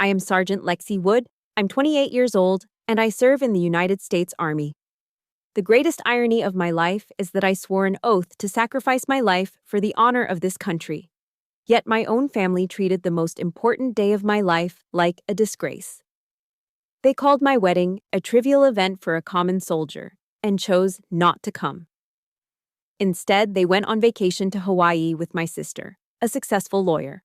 I am Sergeant Lexi Wood. I'm 28 years old, and I serve in the United States Army. The greatest irony of my life is that I swore an oath to sacrifice my life for the honor of this country. Yet my own family treated the most important day of my life like a disgrace. They called my wedding a trivial event for a common soldier and chose not to come. Instead, they went on vacation to Hawaii with my sister, a successful lawyer.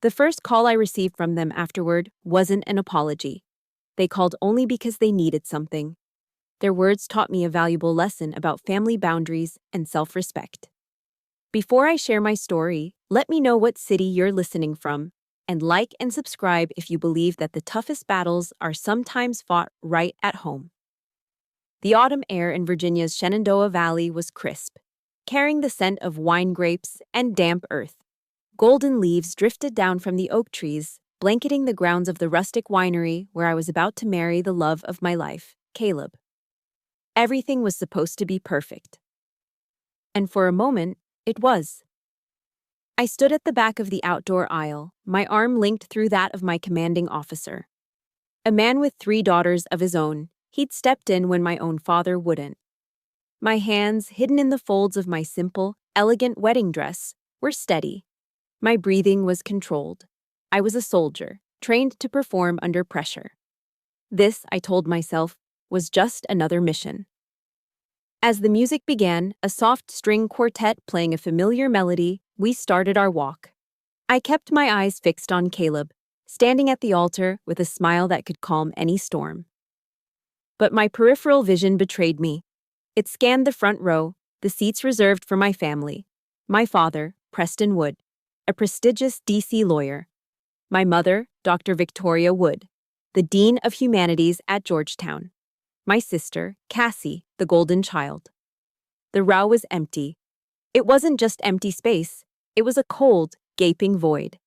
The first call I received from them afterward wasn't an apology. They called only because they needed something. Their words taught me a valuable lesson about family boundaries and self-respect. Before I share my story, let me know what city you're listening from, and like and subscribe if you believe that the toughest battles are sometimes fought right at home. The autumn air in Virginia's Shenandoah Valley was crisp, carrying the scent of wine grapes and damp earth. Golden leaves drifted down from the oak trees, blanketing the grounds of the rustic winery where I was about to marry the love of my life, Caleb. Everything was supposed to be perfect. And for a moment, it was. I stood at the back of the outdoor aisle, my arm linked through that of my commanding officer. A man with 3 daughters of his own, he'd stepped in when my own father wouldn't. My hands, hidden in the folds of my simple, elegant wedding dress, were steady. My breathing was controlled. I was a soldier, trained to perform under pressure. This, I told myself, was just another mission. As the music began, a soft string quartet playing a familiar melody, we started our walk. I kept my eyes fixed on Caleb, standing at the altar with a smile that could calm any storm. But my peripheral vision betrayed me. It scanned the front row, the seats reserved for my family. My father, Preston Wood, a prestigious D.C. lawyer. My mother, Dr. Victoria Wood, the Dean of Humanities at Georgetown. My sister, Cassie, the golden child. The row was empty. It wasn't just empty space. It was a cold, gaping void.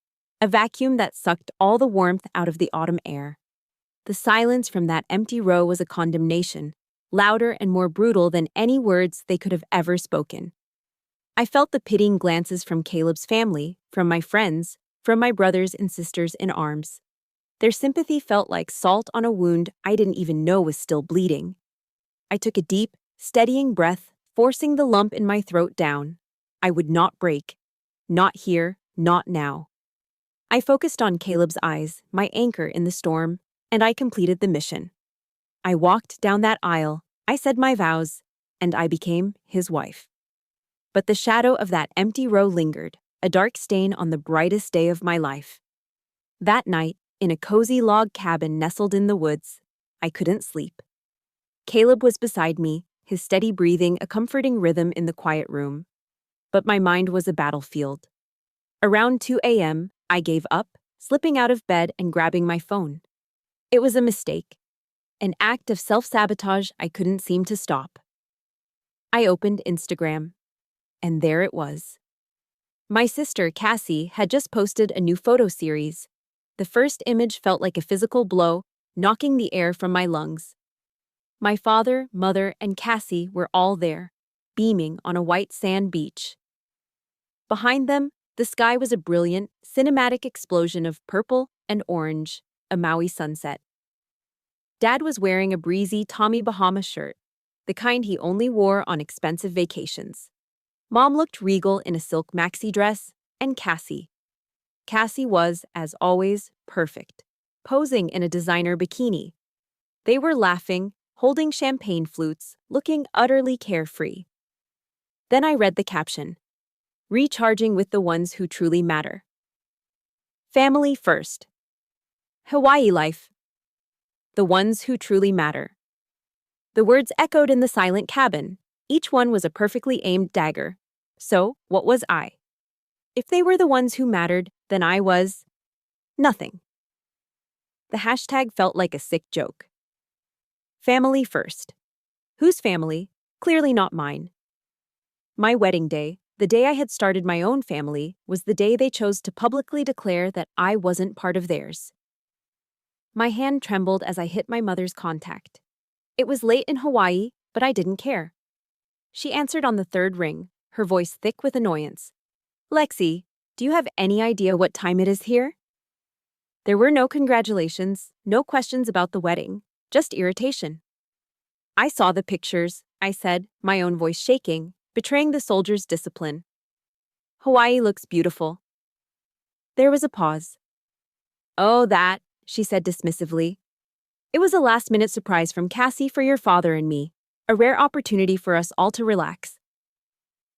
A vacuum that sucked all the warmth out of the autumn air. The silence from that empty row was a condemnation, louder and more brutal than any words they could have ever spoken. I felt the pitying glances from Caleb's family, from my friends, from my brothers and sisters in arms. Their sympathy felt like salt on a wound I didn't even know was still bleeding. I took a deep, steadying breath, forcing the lump in my throat down. I would not break. Not here, not now. I focused on Caleb's eyes, my anchor in the storm, and I completed the mission. I walked down that aisle, I said my vows, and I became his wife. But the shadow of that empty row lingered, a dark stain on the brightest day of my life. That night, in a cozy log cabin nestled in the woods, I couldn't sleep. Caleb was beside me, his steady breathing a comforting rhythm in the quiet room. But my mind was a battlefield. Around 2 a.m., I gave up, slipping out of bed and grabbing my phone. It was a mistake, an act of self-sabotage I couldn't seem to stop. I opened Instagram. And there it was. My sister, Cassie, had just posted a new photo series. The first image felt like a physical blow, knocking the air from my lungs. My father, mother, and Cassie were all there, beaming on a white sand beach. Behind them, the sky was a brilliant, cinematic explosion of purple and orange, a Maui sunset. Dad was wearing a breezy Tommy Bahama shirt, the kind he only wore on expensive vacations. Mom looked regal in a silk maxi dress, and Cassie was, as always, perfect, posing in a designer bikini. They were laughing, holding champagne flutes, looking utterly carefree. Then I read the caption, "Recharging with the ones who truly matter. Family first. Hawaii life. The ones who truly matter." The words echoed in the silent cabin. Each one was a perfectly aimed dagger. So, what was I? If they were the ones who mattered, then I was nothing. The hashtag felt like a sick joke. Family first. Whose family? Clearly not mine. My wedding day, the day I had started my own family, was the day they chose to publicly declare that I wasn't part of theirs. My hand trembled as I hit my mother's contact. It was late in Hawaii, but I didn't care. She answered on the 3rd ring, her voice thick with annoyance. "Lexi, do you have any idea what time it is here?" There were no congratulations, no questions about the wedding, just irritation. I saw the pictures, I said, my own voice shaking, betraying the soldier's discipline. Hawaii looks beautiful. There was a pause. Oh, that, she said dismissively. It was a last-minute surprise from Cassie for your father and me, a rare opportunity for us all to relax.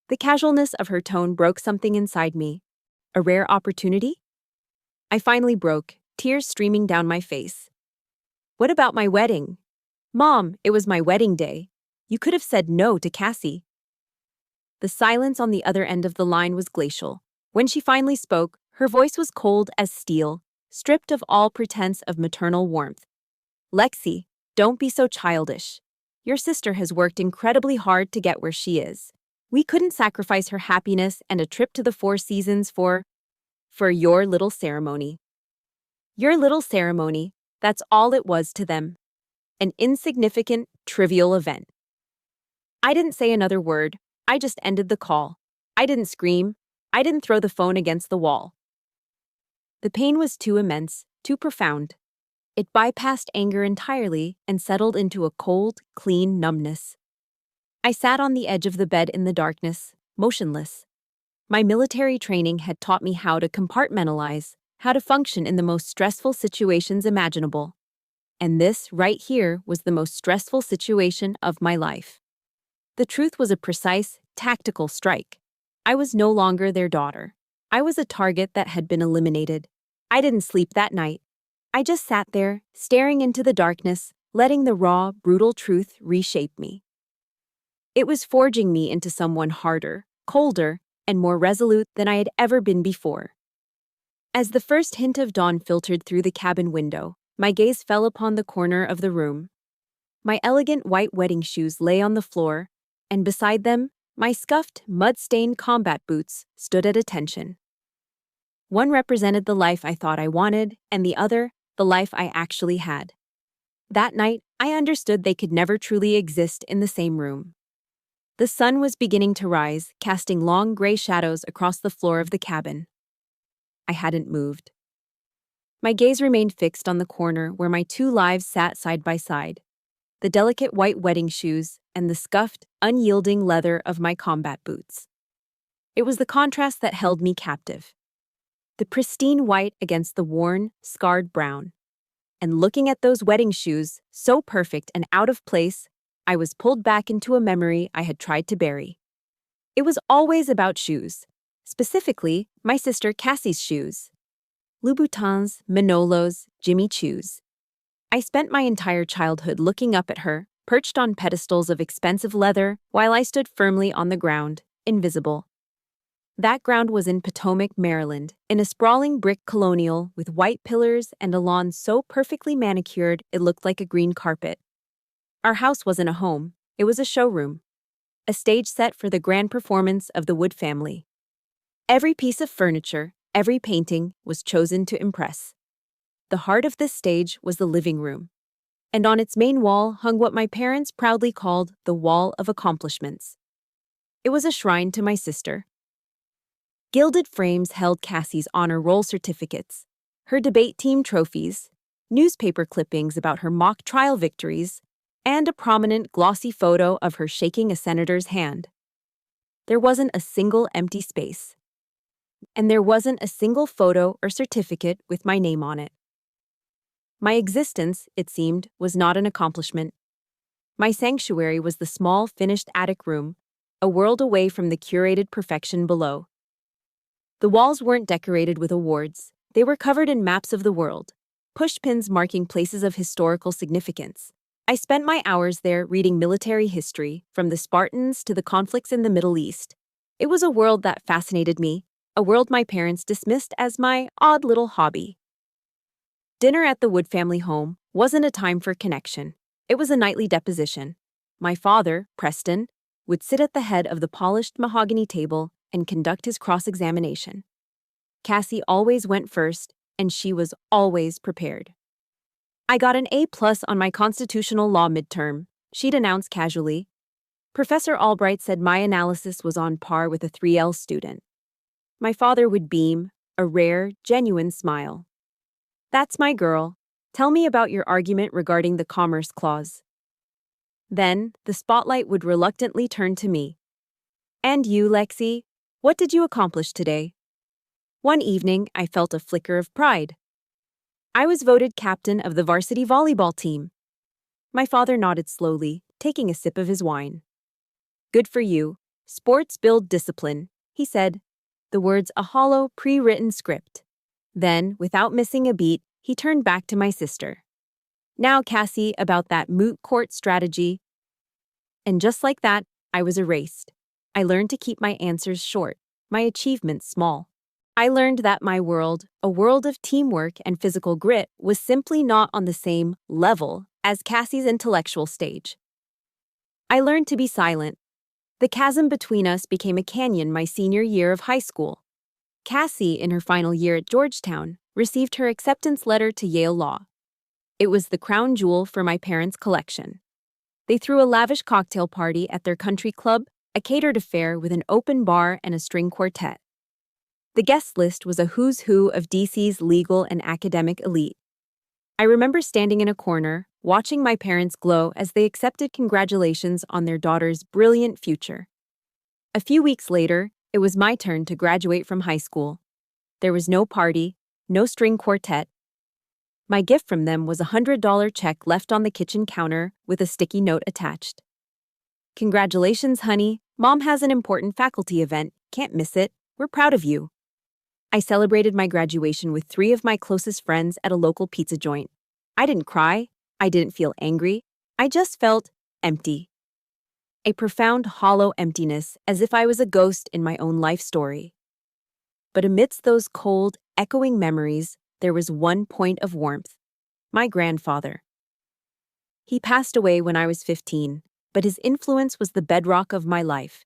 The casualness of her tone broke something inside me. A rare opportunity? I finally broke, tears streaming down my face. What about my wedding? Mom, it was my wedding day. You could have said no to Cassie. The silence on the other end of the line was glacial. When she finally spoke, her voice was cold as steel, stripped of all pretense of maternal warmth. Lexi, don't be so childish. Your sister has worked incredibly hard to get where she is. We couldn't sacrifice her happiness and a trip to the Four Seasons for your little ceremony. Your little ceremony, that's all it was to them. An insignificant, trivial event. I didn't say another word. I just ended the call. I didn't scream. I didn't throw the phone against the wall. The pain was too immense, too profound. It bypassed anger entirely and settled into a cold, clean numbness. I sat on the edge of the bed in the darkness, motionless. My military training had taught me how to compartmentalize, how to function in the most stressful situations imaginable. And this, right here, was the most stressful situation of my life. The truth was a precise, tactical strike. I was no longer their daughter. I was a target that had been eliminated. I didn't sleep that night. I just sat there, staring into the darkness, letting the raw, brutal truth reshape me. It was forging me into someone harder, colder, and more resolute than I had ever been before. As the first hint of dawn filtered through the cabin window, my gaze fell upon the corner of the room. My elegant white wedding shoes lay on the floor, and beside them, my scuffed, mud-stained combat boots stood at attention. One represented the life I thought I wanted, and the other, the life I actually had. That night, I understood they could never truly exist in the same room. The sun was beginning to rise, casting long gray shadows across the floor of the cabin. I hadn't moved. My gaze remained fixed on the corner where my two lives sat side by side, the delicate white wedding shoes and the scuffed, unyielding leather of my combat boots. It was the contrast that held me captive. The pristine white against the worn, scarred brown. And looking at those wedding shoes, so perfect and out of place, I was pulled back into a memory I had tried to bury. It was always about shoes, specifically my sister Cassie's shoes. Louboutins, Manolos, Jimmy Choos. I spent my entire childhood looking up at her, perched on pedestals of expensive leather, while I stood firmly on the ground, invisible. That ground was in Potomac, Maryland, in a sprawling brick colonial with white pillars and a lawn so perfectly manicured it looked like a green carpet. Our house wasn't a home, it was a showroom. A stage set for the grand performance of the Wood family. Every piece of furniture, every painting was chosen to impress. The heart of this stage was the living room. And on its main wall hung what my parents proudly called the Wall of Accomplishments. It was a shrine to my sister. Gilded frames held Cassie's honor roll certificates, her debate team trophies, newspaper clippings about her mock trial victories, and a prominent glossy photo of her shaking a senator's hand. There wasn't a single empty space. And there wasn't a single photo or certificate with my name on it. My existence, it seemed, was not an accomplishment. My sanctuary was the small, finished attic room, a world away from the curated perfection below. The walls weren't decorated with awards. They were covered in maps of the world, pushpins marking places of historical significance. I spent my hours there reading military history, from the Spartans to the conflicts in the Middle East. It was a world that fascinated me, a world my parents dismissed as my odd little hobby. Dinner at the Wood family home wasn't a time for connection. It was a nightly deposition. My father, Preston, would sit at the head of the polished mahogany table and conduct his cross-examination. Cassie always went first, and she was always prepared. I got an A+ on my constitutional law midterm, she'd announce casually. Professor Albright said my analysis was on par with a 3L student. My father would beam, a rare, genuine smile. That's my girl. Tell me about your argument regarding the Commerce Clause. Then, the spotlight would reluctantly turn to me. And you, Lexi? What did you accomplish today? One evening, I felt a flicker of pride. I was voted captain of the varsity volleyball team. My father nodded slowly, taking a sip of his wine. Good for you. Sports build discipline, he said, the words a hollow, pre-written script. Then, without missing a beat, he turned back to my sister. Now, Cassie, about that moot court strategy. And just like that, I was erased. I learned to keep my answers short, my achievements small. I learned that my world, a world of teamwork and physical grit, was simply not on the same level as Cassie's intellectual stage. I learned to be silent. The chasm between us became a canyon my senior year of high school. Cassie, in her final year at Georgetown, received her acceptance letter to Yale Law. It was the crown jewel for my parents' collection. They threw a lavish cocktail party at their country club, a catered affair with an open bar and a string quartet. The guest list was a who's who of DC's legal and academic elite. I remember standing in a corner, watching my parents glow as they accepted congratulations on their daughter's brilliant future. A few weeks later, it was my turn to graduate from high school. There was no party, no string quartet. My gift from them was a $100 check left on the kitchen counter with a sticky note attached. Congratulations, honey. Mom has an important faculty event. Can't miss it. We're proud of you. I celebrated my graduation with 3 of my closest friends at a local pizza joint. I didn't cry. I didn't feel angry. I just felt empty. A profound, hollow emptiness, as if I was a ghost in my own life story. But amidst those cold, echoing memories, there was one point of warmth. My grandfather. He passed away when I was 15, but his influence was the bedrock of my life.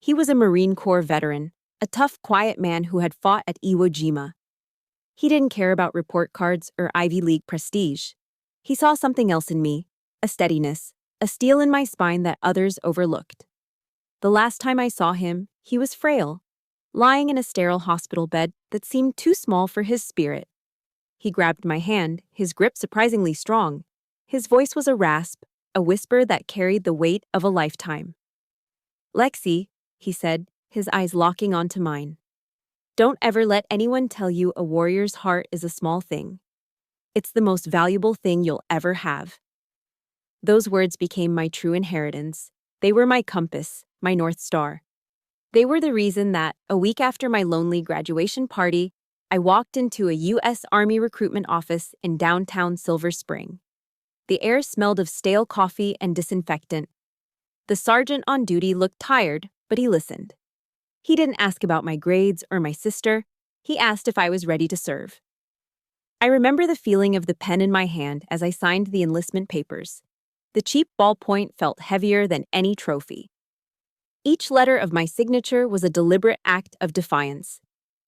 He was a Marine Corps veteran, a tough, quiet man who had fought at Iwo Jima. He didn't care about report cards or Ivy League prestige. He saw something else in me, a steadiness, a steel in my spine that others overlooked. The last time I saw him, he was frail, lying in a sterile hospital bed that seemed too small for his spirit. He grabbed my hand, his grip surprisingly strong. His voice was a rasp, a whisper that carried the weight of a lifetime. Lexi, he said, his eyes locking onto mine. Don't ever let anyone tell you a warrior's heart is a small thing. It's the most valuable thing you'll ever have. Those words became my true inheritance. They were my compass, my North Star. They were the reason that, a week after my lonely graduation party, I walked into a U.S. Army recruitment office in downtown Silver Spring. The air smelled of stale coffee and disinfectant. The sergeant on duty looked tired, but he listened. He didn't ask about my grades or my sister. He asked if I was ready to serve. I remember the feeling of the pen in my hand as I signed the enlistment papers. The cheap ballpoint felt heavier than any trophy. Each letter of my signature was a deliberate act of defiance.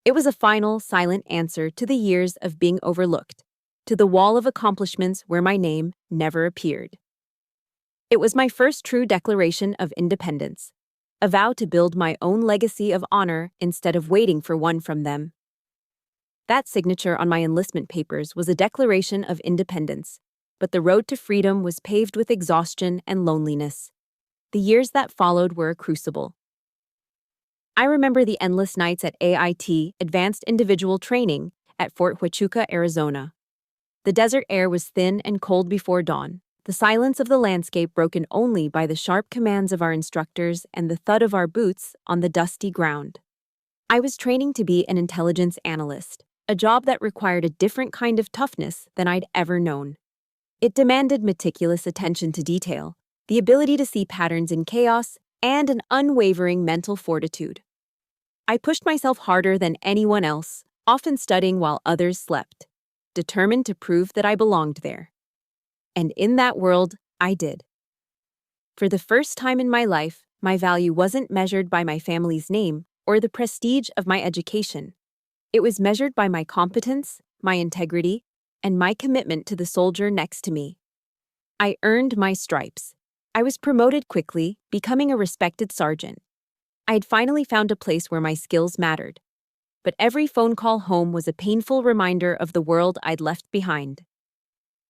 It was a final, silent answer to the years of being overlooked, to the wall of accomplishments where my name never appeared. It was my first true declaration of independence, a vow to build my own legacy of honor instead of waiting for one from them. That signature on my enlistment papers was a declaration of independence, but the road to freedom was paved with exhaustion and loneliness. The years that followed were a crucible. I remember the endless nights at AIT, Advanced Individual Training, at Fort Huachuca, Arizona. The desert air was thin and cold before dawn, the silence of the landscape broken only by the sharp commands of our instructors and the thud of our boots on the dusty ground. I was training to be an intelligence analyst, a job that required a different kind of toughness than I'd ever known. It demanded meticulous attention to detail, the ability to see patterns in chaos, and an unwavering mental fortitude. I pushed myself harder than anyone else, often studying while others slept, determined to prove that I belonged there. And in that world, I did. For the first time in my life, my value wasn't measured by my family's name or the prestige of my education. It was measured by my competence, my integrity, and my commitment to the soldier next to me. I earned my stripes. I was promoted quickly, becoming a respected sergeant. I had finally found a place where my skills mattered. but every phone call home was a painful reminder of the world I'd left behind.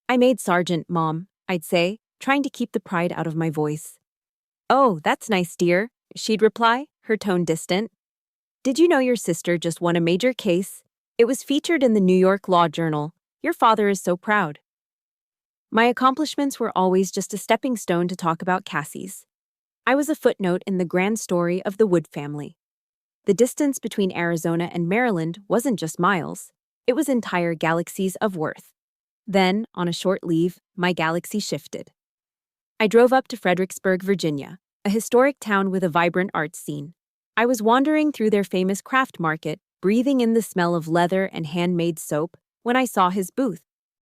"I made Sergeant, Mom," I'd say, trying to keep the pride out of my voice. "Oh, that's nice, dear," she'd reply, her tone distant. "Did you know your sister just won a major case? It was featured in the New York Law Journal. Your father is so proud." My accomplishments were always just a stepping stone to talk about Cassie's. I was a footnote in the grand story of the Wood family. The distance between Arizona and Maryland wasn't just miles, it was entire galaxies of worth. Then, on a short leave, my galaxy shifted. I drove up to Fredericksburg, Virginia, a historic town with a vibrant art scene. I was wandering through their famous craft market, breathing in the smell of leather and handmade soap, when I saw his booth.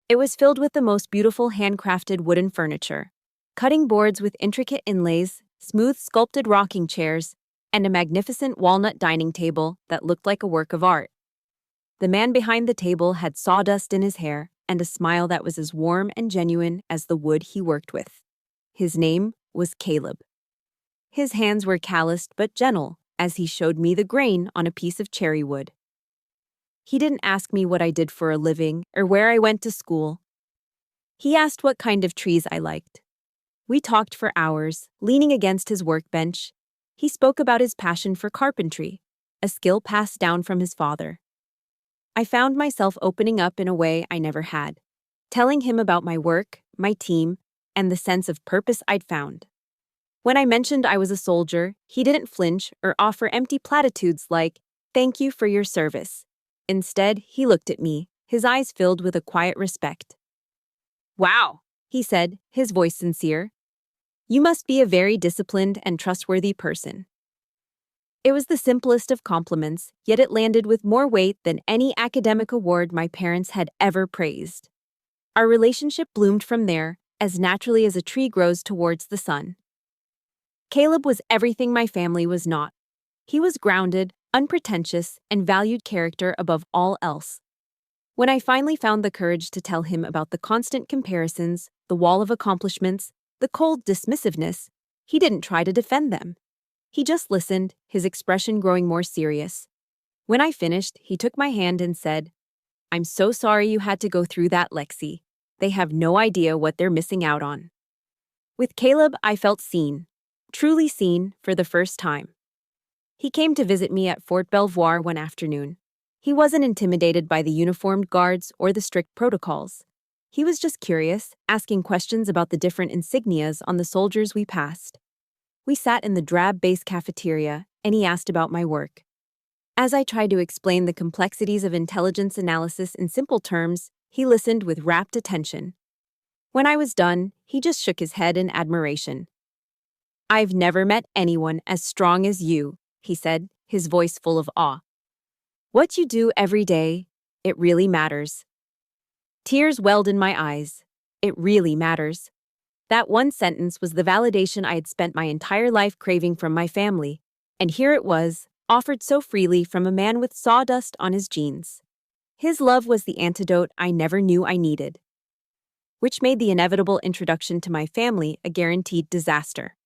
It was filled with the most beautiful handcrafted wooden furniture, cutting boards with intricate inlays, smooth sculpted rocking chairs, and a magnificent walnut dining table that looked like a work of art. The man behind the table had sawdust in his hair and a smile that was as warm and genuine as the wood he worked with. His name was Caleb. His hands were calloused but gentle as he showed me the grain on a piece of cherry wood. He didn't ask me what I did for a living or where I went to school. He asked what kind of trees I liked. We talked for hours, leaning against his workbench. He spoke about his passion for carpentry, a skill passed down from his father. I found myself opening up in a way I never had, telling him about my work, my team, and the sense of purpose I'd found. When I mentioned I was a soldier, he didn't flinch or offer empty platitudes like, "Thank you for your service." Instead, he looked at me, his eyes filled with a quiet respect. "Wow," he said, his voice sincere. "You must be a very disciplined and trustworthy person." It was the simplest of compliments, yet it landed with more weight than any academic award my parents had ever praised. Our relationship bloomed from there, as naturally as a tree grows towards the sun. Caleb was everything my family was not. He was grounded, unpretentious, and valued character above all else. When I finally found the courage to tell him about the constant comparisons, the wall of accomplishments, the cold dismissiveness, he didn't try to defend them. He just listened, his expression growing more serious. When I finished, he took my hand and said, "I'm so sorry you had to go through that, Lexi. They have no idea what they're missing out on." With Caleb, I felt seen, truly seen, for the first time. He came to visit me at Fort Belvoir one afternoon. He wasn't intimidated by the uniformed guards or the strict protocols. He was just curious, asking questions about the different insignias on the soldiers we passed. We sat in the drab base cafeteria, and he asked about my work. As I tried to explain the complexities of intelligence analysis in simple terms, he listened with rapt attention. When I was done, he just shook his head in admiration. "I've never met anyone as strong as you," he said, his voice full of awe. "What you do every day, it really matters." Tears welled in my eyes. It really matters. That one sentence was the validation I had spent my entire life craving from my family, and here it was, offered so freely from a man with sawdust on his jeans. His love was the antidote I never knew I needed, which made the inevitable introduction to my family a guaranteed disaster.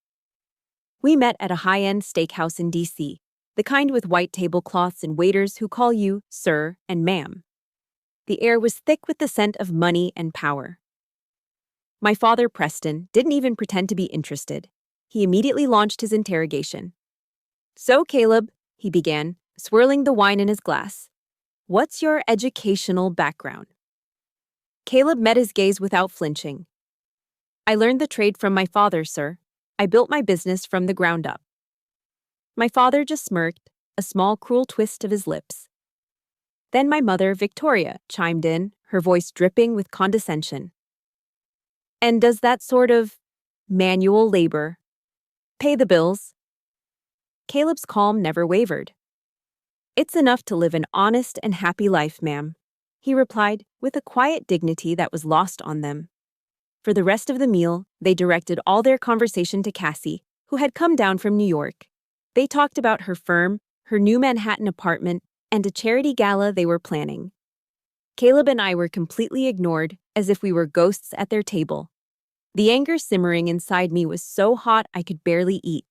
We met at a high-end steakhouse in D.C., the kind with white tablecloths and waiters who call you sir and ma'am. The air was thick with the scent of money and power. My father, Preston, didn't even pretend to be interested. He immediately launched his interrogation. "So, Caleb," he began, swirling the wine in his glass, "what's your educational background?" Caleb met his gaze without flinching. "I learned the trade from my father, sir. I built my business from the ground up." My father just smirked, a small, cruel twist of his lips. Then my mother, Victoria, chimed in, her voice dripping with condescension. "And does that sort of manual labor pay the bills?" Caleb's calm never wavered. "It's enough to live an honest and happy life, ma'am," he replied with a quiet dignity that was lost on them. For the rest of the meal, they directed all their conversation to Cassie, who had come down from New York. They talked about her firm, her new Manhattan apartment, and a charity gala they were planning. Caleb and I were completely ignored, as if we were ghosts at their table. The anger simmering inside me was so hot I could barely eat.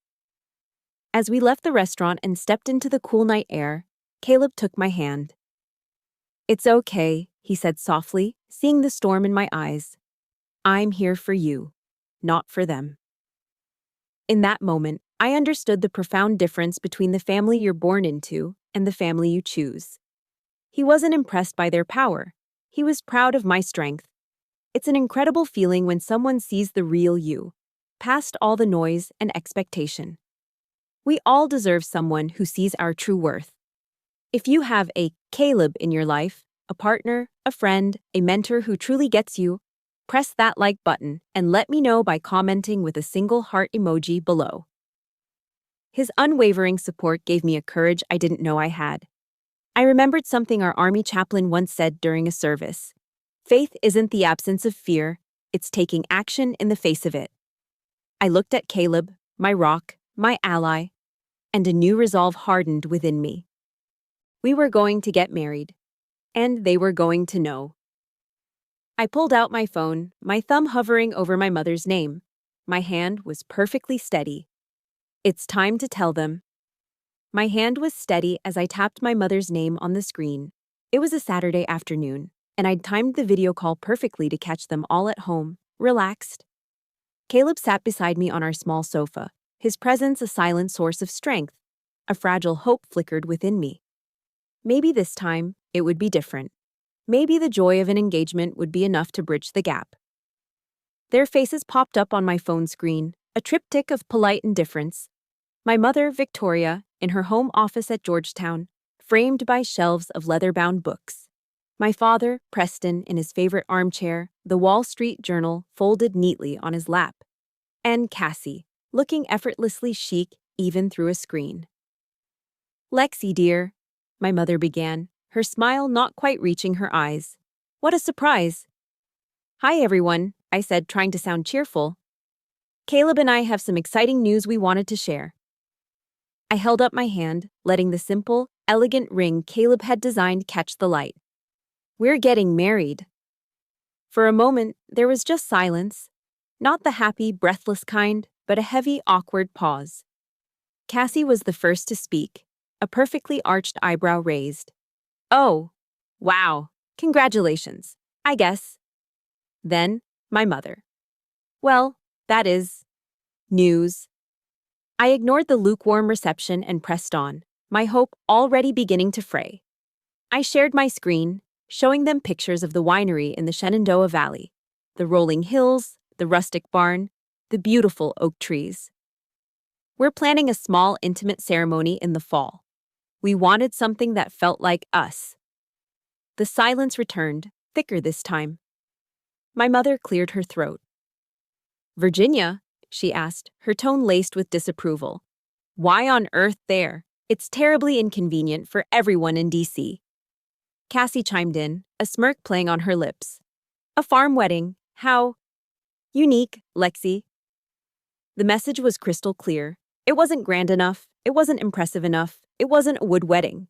As we left the restaurant and stepped into the cool night air, Caleb took my hand. "It's okay," he said softly, seeing the storm in my eyes. "I'm here for you, not for them." In that moment, I understood the profound difference between the family you're born into and the family you choose. He wasn't impressed by their power. He was proud of my strength. It's an incredible feeling when someone sees the real you, past all the noise and expectation. We all deserve someone who sees our true worth. If you have a Caleb in your life, a partner, a friend, a mentor who truly gets you, press that like button and let me know by commenting with a single heart emoji below. His unwavering support gave me a courage I didn't know I had. I remembered something our Army chaplain once said during a service. Faith isn't the absence of fear, it's taking action in the face of it. I looked at Caleb, my rock, my ally, and a new resolve hardened within me. We were going to get married, and they were going to know. I pulled out my phone, my thumb hovering over my mother's name. My hand was perfectly steady. It's time to tell them. My hand was steady as I tapped my mother's name on the screen. It was a Saturday afternoon, and I'd timed the video call perfectly to catch them all at home, relaxed. Caleb sat beside me on our small sofa, his presence a silent source of strength. A fragile hope flickered within me. Maybe this time, it would be different. Maybe the joy of an engagement would be enough to bridge the gap. Their faces popped up on my phone screen, a triptych of polite indifference. My mother, Victoria, in her home office at Georgetown, framed by shelves of leather-bound books. My father, Preston, in his favorite armchair, the Wall Street Journal folded neatly on his lap. And Cassie, looking effortlessly chic even through a screen. "Lexi, dear," my mother began, her smile not quite reaching her eyes. "What a surprise!" "Hi, everyone," I said, trying to sound cheerful. "Caleb and I have some exciting news we wanted to share." I held up my hand, letting the simple, elegant ring Caleb had designed catch the light. "We're getting married." For a moment, there was just silence. Not the happy, breathless kind, but a heavy, awkward pause. Cassie was the first to speak, a perfectly arched eyebrow raised. "Oh, wow, congratulations, I guess." Then, my mother. "Well, that is news." I ignored the lukewarm reception and pressed on, my hope already beginning to fray. I shared my screen, showing them pictures of the winery in the Shenandoah Valley, the rolling hills, the rustic barn, the beautiful oak trees. "We're planning a small, intimate ceremony in the fall. We wanted something that felt like us." The silence returned, thicker this time. My mother cleared her throat. "Virginia?" she asked, her tone laced with disapproval. "Why on earth there? It's terribly inconvenient for everyone in D.C." Cassie chimed in, a smirk playing on her lips. "A farm wedding. How unique, Lexi." The message was crystal clear. It wasn't grand enough. It wasn't impressive enough. It wasn't a wood wedding.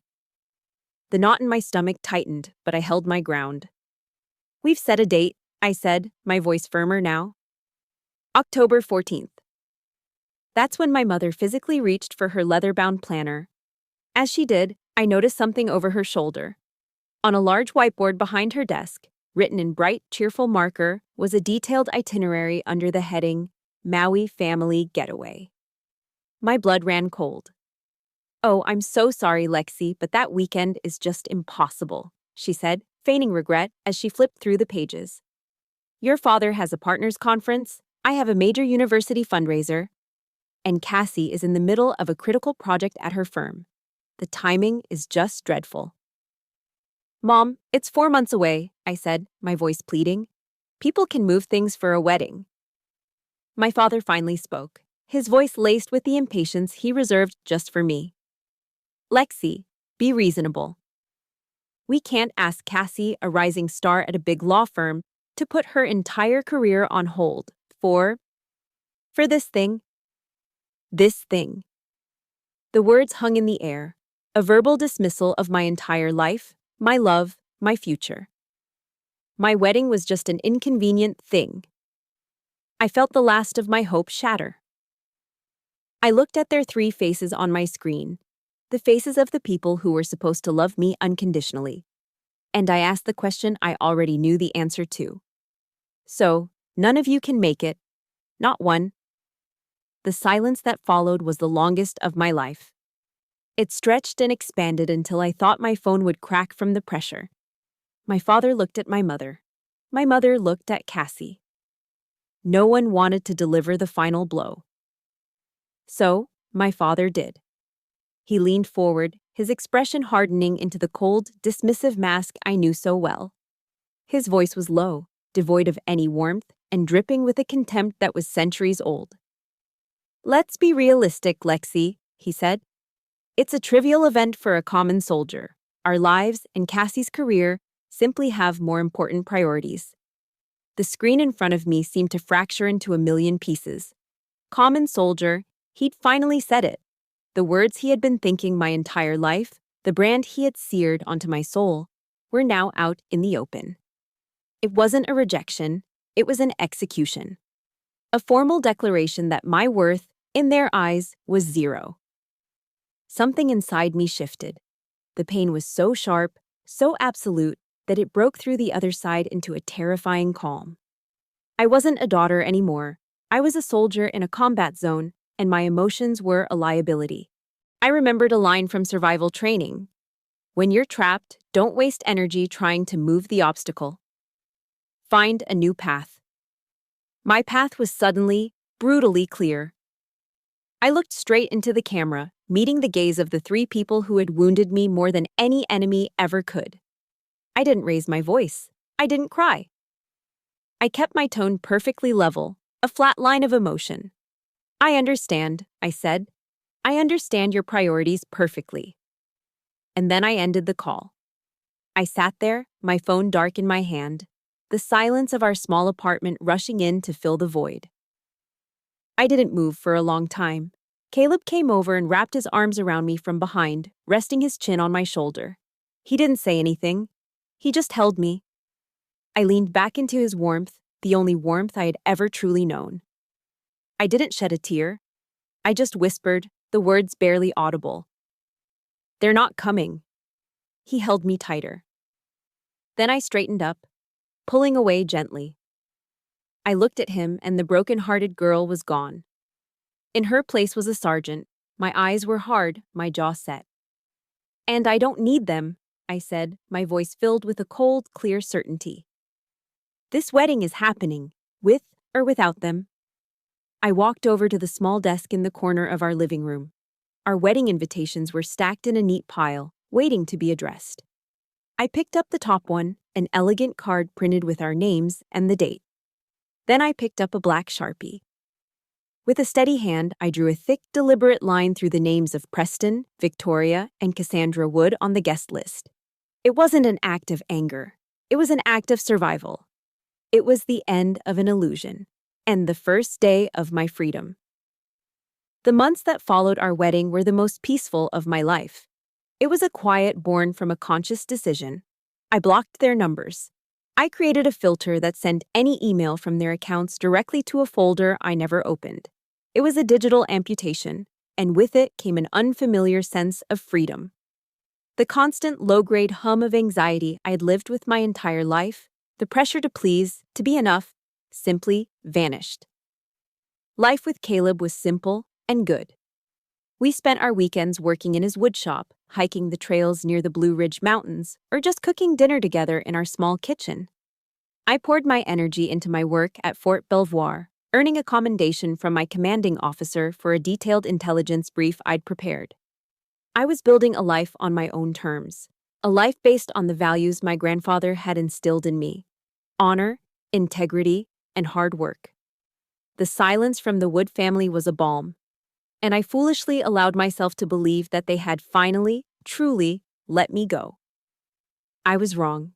The knot in my stomach tightened, but I held my ground. "We've set a date," I said, my voice firmer now. "October 14th. That's when my mother physically reached for her leather-bound planner. As she did, I noticed something over her shoulder. On a large whiteboard behind her desk, written in bright, cheerful marker, was a detailed itinerary under the heading, Maui Family Getaway. My blood ran cold. "Oh, I'm so sorry, Lexi, but that weekend is just impossible," she said, feigning regret as she flipped through the pages. "Your father has a partners conference, I have a major university fundraiser, and Cassie is in the middle of a critical project at her firm. The timing is just dreadful." "Mom, it's 4 months away," I said, my voice pleading. "People can move things for a wedding." My father finally spoke, his voice laced with the impatience he reserved just for me. "Lexi, be reasonable. We can't ask Cassie, a rising star at a big law firm, to put her entire career on hold for this thing. This thing." The words hung in the air, a verbal dismissal of my entire life, my love, my future. My wedding was just an inconvenient thing. I felt the last of my hope shatter. I looked at their 3 faces on my screen. the faces of the people who were supposed to love me unconditionally. And I asked the question I already knew the answer to. So, none of you can make it. Not one. The silence that followed was the longest of my life. It stretched and expanded until I thought my phone would crack from the pressure. My father looked at my mother. My mother looked at Cassie. No one wanted to deliver the final blow. So, my father did. He leaned forward, his expression hardening into the cold, dismissive mask I knew so well. His voice was low, devoid of any warmth, and dripping with a contempt that was centuries old. "Let's be realistic, Lexi," he said. "It's a trivial event for a common soldier. Our lives and Cassie's career simply have more important priorities." The screen in front of me seemed to fracture into a million pieces. Common soldier, he'd finally said it. The words he had been thinking my entire life, the brand he had seared onto my soul, were now out in the open. It wasn't a rejection, it was an execution. A formal declaration that my worth, in their eyes, was zero. Something inside me shifted. The pain was so sharp, so absolute, that it broke through the other side into a terrifying calm. I wasn't a daughter anymore. I was a soldier in a combat zone, and my emotions were a liability. I remembered a line from survival training. When you're trapped, don't waste energy trying to move the obstacle. Find a new path. My path was suddenly, brutally clear. I looked straight into the camera, meeting the gaze of the three people who had wounded me more than any enemy ever could. I didn't raise my voice. I didn't cry. I kept my tone perfectly level, a flat line of emotion. "I understand," I said. "I understand your priorities perfectly." And then I ended the call. I sat there, my phone dark in my hand, the silence of our small apartment rushing in to fill the void. I didn't move for a long time. Caleb came over and wrapped his arms around me from behind, resting his chin on my shoulder. He didn't say anything. He just held me. I leaned back into his warmth, the only warmth I had ever truly known. I didn't shed a tear. I just whispered, the words barely audible. "They're not coming." He held me tighter. Then I straightened up, pulling away gently. I looked at him, and the broken-hearted girl was gone. In her place was a sergeant. My eyes were hard, my jaw set. "And I don't need them," I said, my voice filled with a cold, clear certainty. "This wedding is happening, with or without them." I walked over to the small desk in the corner of our living room. Our wedding invitations were stacked in a neat pile, waiting to be addressed. I picked up the top one, an elegant card printed with our names and the date. Then I picked up a black Sharpie. With a steady hand, I drew a thick, deliberate line through the names of Preston, Victoria, and Cassandra Wood on the guest list. It wasn't an act of anger. It was an act of survival. It was the end of an illusion, and the first day of my freedom. The months that followed our wedding were the most peaceful of my life. It was a quiet born from a conscious decision. I blocked their numbers. I created a filter that sent any email from their accounts directly to a folder I never opened. It was a digital amputation, and with it came an unfamiliar sense of freedom. The constant low-grade hum of anxiety I had lived with my entire life, the pressure to please, to be enough, simply vanished. Life with Caleb was simple and good. We spent our weekends working in his woodshop, hiking the trails near the Blue Ridge Mountains, or just cooking dinner together in our small kitchen. I poured my energy into my work at Fort Belvoir, earning a commendation from my commanding officer for a detailed intelligence brief I'd prepared. I was building a life on my own terms, a life based on the values my grandfather had instilled in me: honor, integrity, and hard work. The silence from the Wood family was a balm, and I foolishly allowed myself to believe that they had finally, truly, let me go. I was wrong.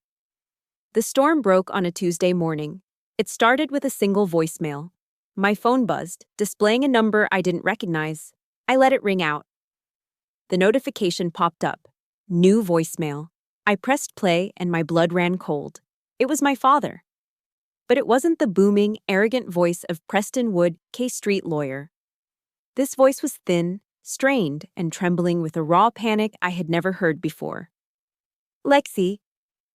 The storm broke on a Tuesday morning. It started with a single voicemail. My phone buzzed, displaying a number I didn't recognize. I let it ring out. The notification popped up. New voicemail. I pressed play and my blood ran cold. It was my father. But it wasn't the booming, arrogant voice of Preston Wood, K Street lawyer. This voice was thin, strained and trembling with a raw panic I had never heard before. Lexi,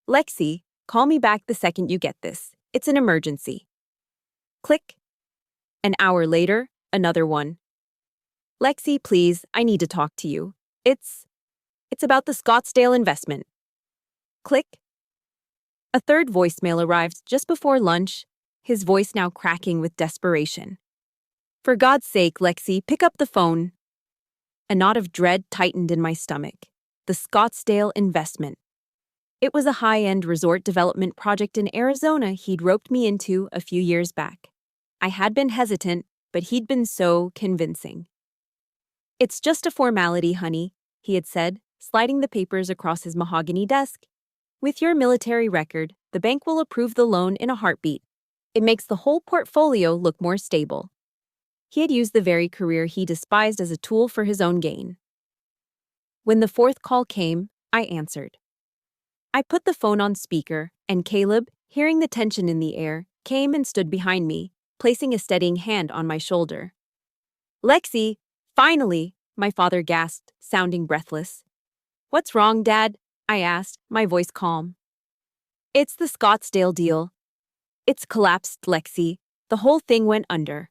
Lexi, call me back the second you get this. It's an emergency. Click. An hour later, another one. Lexi, please, I need to talk to you. It's about the Scottsdale investment. Click. A third voicemail arrived just before lunch, his voice now cracking with desperation. For God's sake, Lexi, pick up the phone. A knot of dread tightened in my stomach. The Scottsdale investment. It was a high-end resort development project in Arizona he'd roped me into a few years back. I had been hesitant, but he'd been so convincing. It's just a formality, honey, he had said, sliding the papers across his mahogany desk. With your military record, the bank will approve the loan in a heartbeat. It makes the whole portfolio look more stable. He had used the very career he despised as a tool for his own gain. When the fourth call came, I answered. I put the phone on speaker, and Caleb, hearing the tension in the air, came and stood behind me, placing a steadying hand on my shoulder. Lexi, finally, my father gasped, sounding breathless. What's wrong, Dad? I asked, my voice calm. It's the Scottsdale deal. It's collapsed, Lexi. The whole thing went under.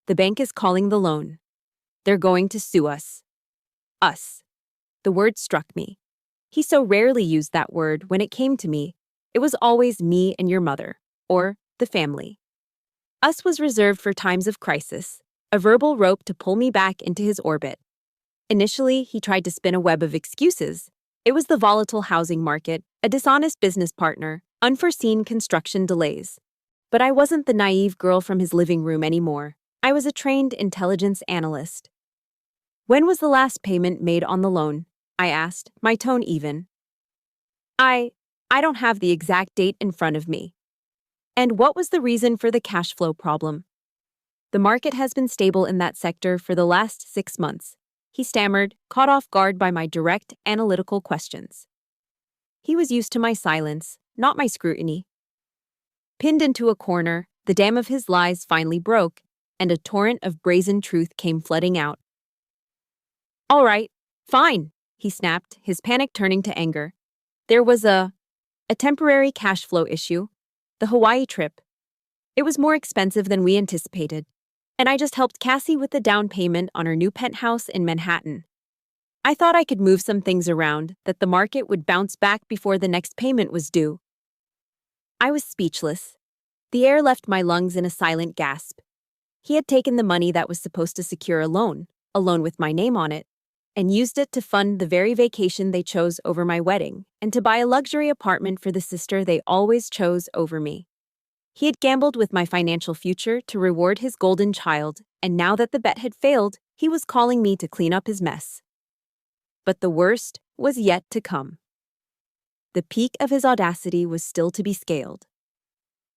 The bank is calling the loan. They're going to sue us. Us. The word struck me. He so rarely used that word when it came to me. It was always me and your mother, or the family. Us was reserved for times of crisis, a verbal rope to pull me back into his orbit. Initially, he tried to spin a web of excuses. It was the volatile housing market, a dishonest business partner, unforeseen construction delays. But I wasn't the naive girl from his living room anymore. I was a trained intelligence analyst. When was the last payment made on the loan? I asked, my tone even. I don't have the exact date in front of me. And what was the reason for the cash flow problem? The market has been stable in that sector for the last 6 months. He stammered, caught off guard by my direct, analytical questions. He was used to my silence, not my scrutiny. Pinned into a corner, the dam of his lies finally broke, and a torrent of brazen truth came flooding out. All right, fine, he snapped, his panic turning to anger. There was a temporary cash flow issue, the Hawaii trip. It was more expensive than we anticipated, and I just helped Cassie with the down payment on her new penthouse in Manhattan. I thought I could move some things around, that the market would bounce back before the next payment was due. I was speechless. The air left my lungs in a silent gasp. He had taken the money that was supposed to secure a loan with my name on it, and used it to fund the very vacation they chose over my wedding, and to buy a luxury apartment for the sister they always chose over me. He had gambled with my financial future to reward his golden child, and now that the bet had failed, he was calling me to clean up his mess. But the worst was yet to come. The peak of his audacity was still to be scaled.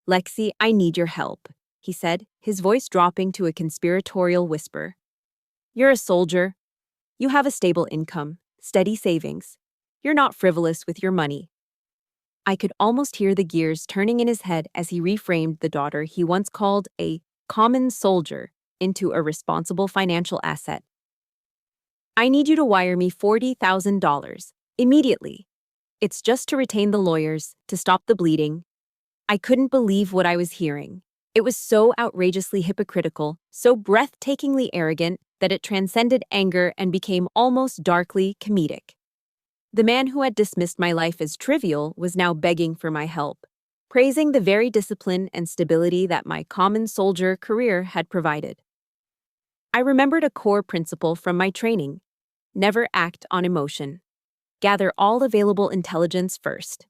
Lexi, I need your help, he said, his voice dropping to a conspiratorial whisper. You're a soldier. You have a stable income, steady savings. You're not frivolous with your money. I could almost hear the gears turning in his head as he reframed the daughter he once called a common soldier into a responsible financial asset. I need you to wire me $40,000 immediately. It's just to retain the lawyers, to stop the bleeding. I couldn't believe what I was hearing. It was so outrageously hypocritical, so breathtakingly arrogant, that it transcended anger and became almost darkly comedic. The man who had dismissed my life as trivial was now begging for my help, praising the very discipline and stability that my common soldier career had provided. I remembered a core principle from my training: never act on emotion. Gather all available intelligence first.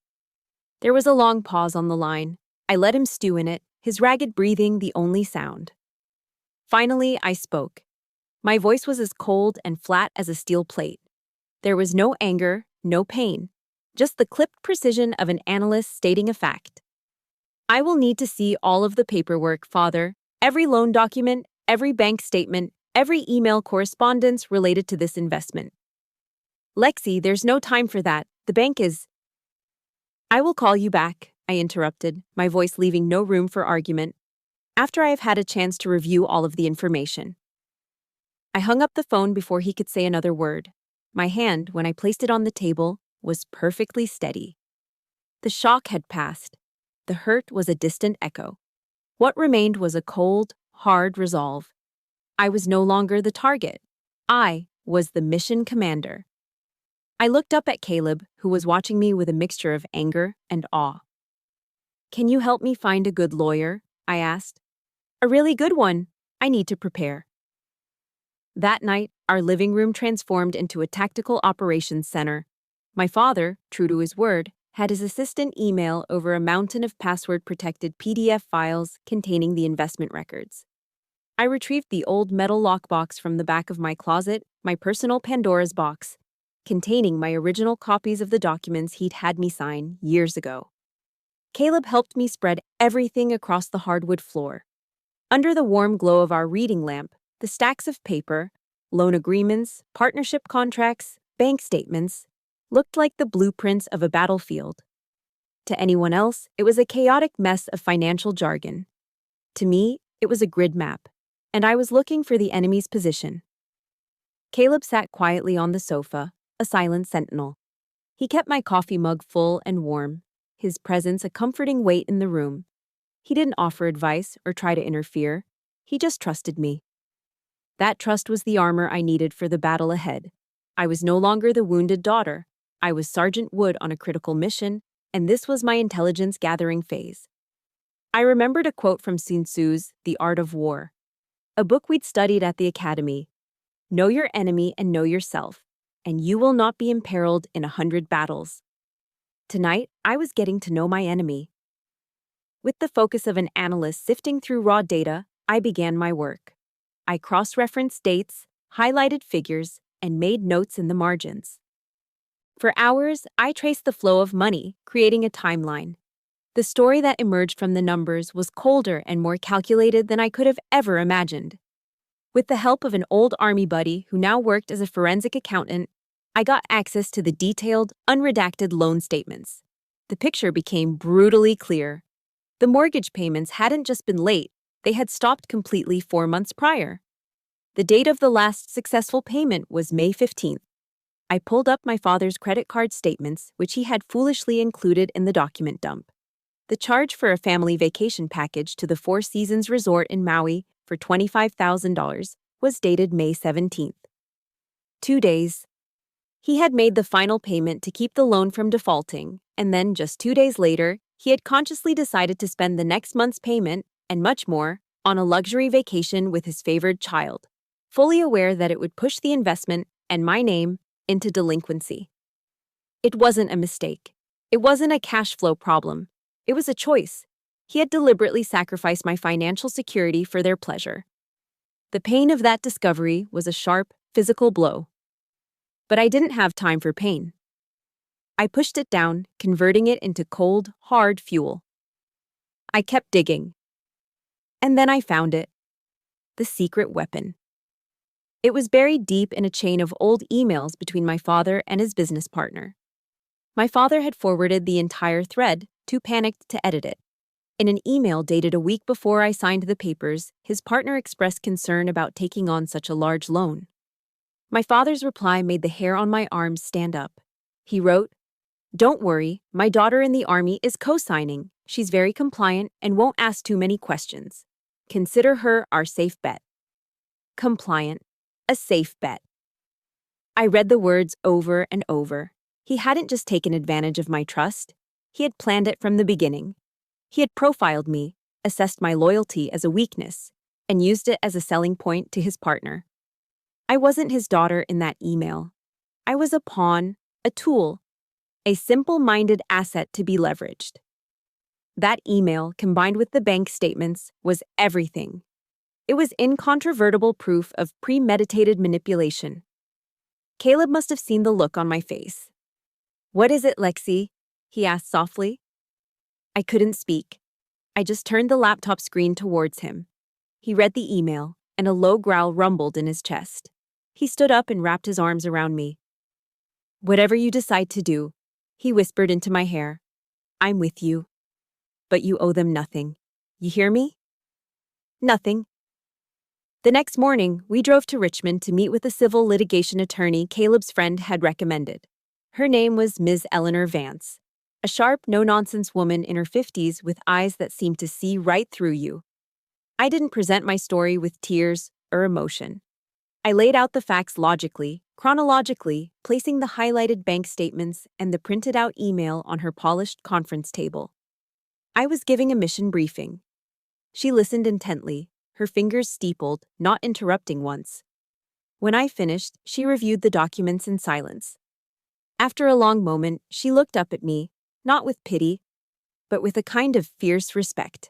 There was a long pause on the line. I let him stew in it, his ragged breathing the only sound. Finally, I spoke. My voice was as cold and flat as a steel plate. There was no anger, no pain, just the clipped precision of an analyst stating a fact. I will need to see all of the paperwork, Father, every loan document, every bank statement, every email correspondence related to this investment. Lexi, there's no time for that. The bank is... I will call you back, I interrupted, my voice leaving no room for argument, after I have had a chance to review all of the information. I hung up the phone before he could say another word. My hand, when I placed it on the table, was perfectly steady. The shock had passed. The hurt was a distant echo. What remained was a cold, hard resolve. I was no longer the target. I was the mission commander. I looked up at Caleb, who was watching me with a mixture of anger and awe. "Can you help me find a good lawyer?" I asked. "A really good one. I need to prepare." That night, our living room transformed into a tactical operations center. My father, true to his word, had his assistant email over a mountain of password-protected PDF files containing the investment records. I retrieved the old metal lockbox from the back of my closet, my personal Pandora's box, containing my original copies of the documents he'd had me sign years ago. Caleb helped me spread everything across the hardwood floor. Under the warm glow of our reading lamp, the stacks of paper, loan agreements, partnership contracts, bank statements, looked like the blueprints of a battlefield. To anyone else, it was a chaotic mess of financial jargon. To me, it was a grid map, and I was looking for the enemy's position. Caleb sat quietly on the sofa, a silent sentinel. He kept my coffee mug full and warm, his presence a comforting weight in the room. He didn't offer advice or try to interfere. He just trusted me. That trust was the armor I needed for the battle ahead. I was no longer the wounded daughter. I was Sergeant Wood on a critical mission, and this was my intelligence-gathering phase. I remembered a quote from Sun Tzu's The Art of War, a book we'd studied at the academy. "Know your enemy and know yourself, and you will not be imperiled in 100 battles." Tonight, I was getting to know my enemy. With the focus of an analyst sifting through raw data, I began my work. I cross-referenced dates, highlighted figures, and made notes in the margins. For hours, I traced the flow of money, creating a timeline. The story that emerged from the numbers was colder and more calculated than I could have ever imagined. With the help of an old Army buddy who now worked as a forensic accountant, I got access to the detailed, unredacted loan statements. The picture became brutally clear. The mortgage payments hadn't just been late, they had stopped completely 4 months prior. The date of the last successful payment was May 15th. I pulled up my father's credit card statements, which he had foolishly included in the document dump. The charge for a family vacation package to the Four Seasons Resort in Maui for $25,000 was dated May 17th. 2 days. He had made the final payment to keep the loan from defaulting, and then just 2 days later, he had consciously decided to spend the next month's payment, and much more, on a luxury vacation with his favored child, fully aware that it would push the investment and my name into delinquency. It wasn't a mistake. It wasn't a cash flow problem. It was a choice. He had deliberately sacrificed my financial security for their pleasure. The pain of that discovery was a sharp, physical blow. But I didn't have time for pain. I pushed it down, converting it into cold, hard fuel. I kept digging. And then I found it. The secret weapon. It was buried deep in a chain of old emails between my father and his business partner. My father had forwarded the entire thread, too panicked to edit it. In an email dated a week before I signed the papers, his partner expressed concern about taking on such a large loan. My father's reply made the hair on my arms stand up. He wrote, "Don't worry, my daughter in the Army is co-signing. She's very compliant and won't ask too many questions. Consider her our safe bet." Compliant. A safe bet. I read the words over and over. He hadn't just taken advantage of my trust. He had planned it from the beginning. He had profiled me, assessed my loyalty as a weakness, and used it as a selling point to his partner. I wasn't his daughter in that email. I was a pawn, a tool, a simple-minded asset to be leveraged. That email, combined with the bank statements, was everything. It was incontrovertible proof of premeditated manipulation. Caleb must have seen the look on my face. "What is it, Lexi?" he asked softly. I couldn't speak. I just turned the laptop screen towards him. He read the email, and a low growl rumbled in his chest. He stood up and wrapped his arms around me. "Whatever you decide to do," he whispered into my hair, "I'm with you. But you owe them nothing. You hear me?" "Nothing." The next morning, we drove to Richmond to meet with a civil litigation attorney Caleb's friend had recommended. Her name was Ms. Eleanor Vance, a sharp, no-nonsense woman in her 50s with eyes that seemed to see right through you. I didn't present my story with tears or emotion. I laid out the facts logically, chronologically, placing the highlighted bank statements and the printed-out email on her polished conference table. I was giving a mission briefing. She listened intently, her fingers steepled, not interrupting once. When I finished, she reviewed the documents in silence. After a long moment, she looked up at me, not with pity, but with a kind of fierce respect.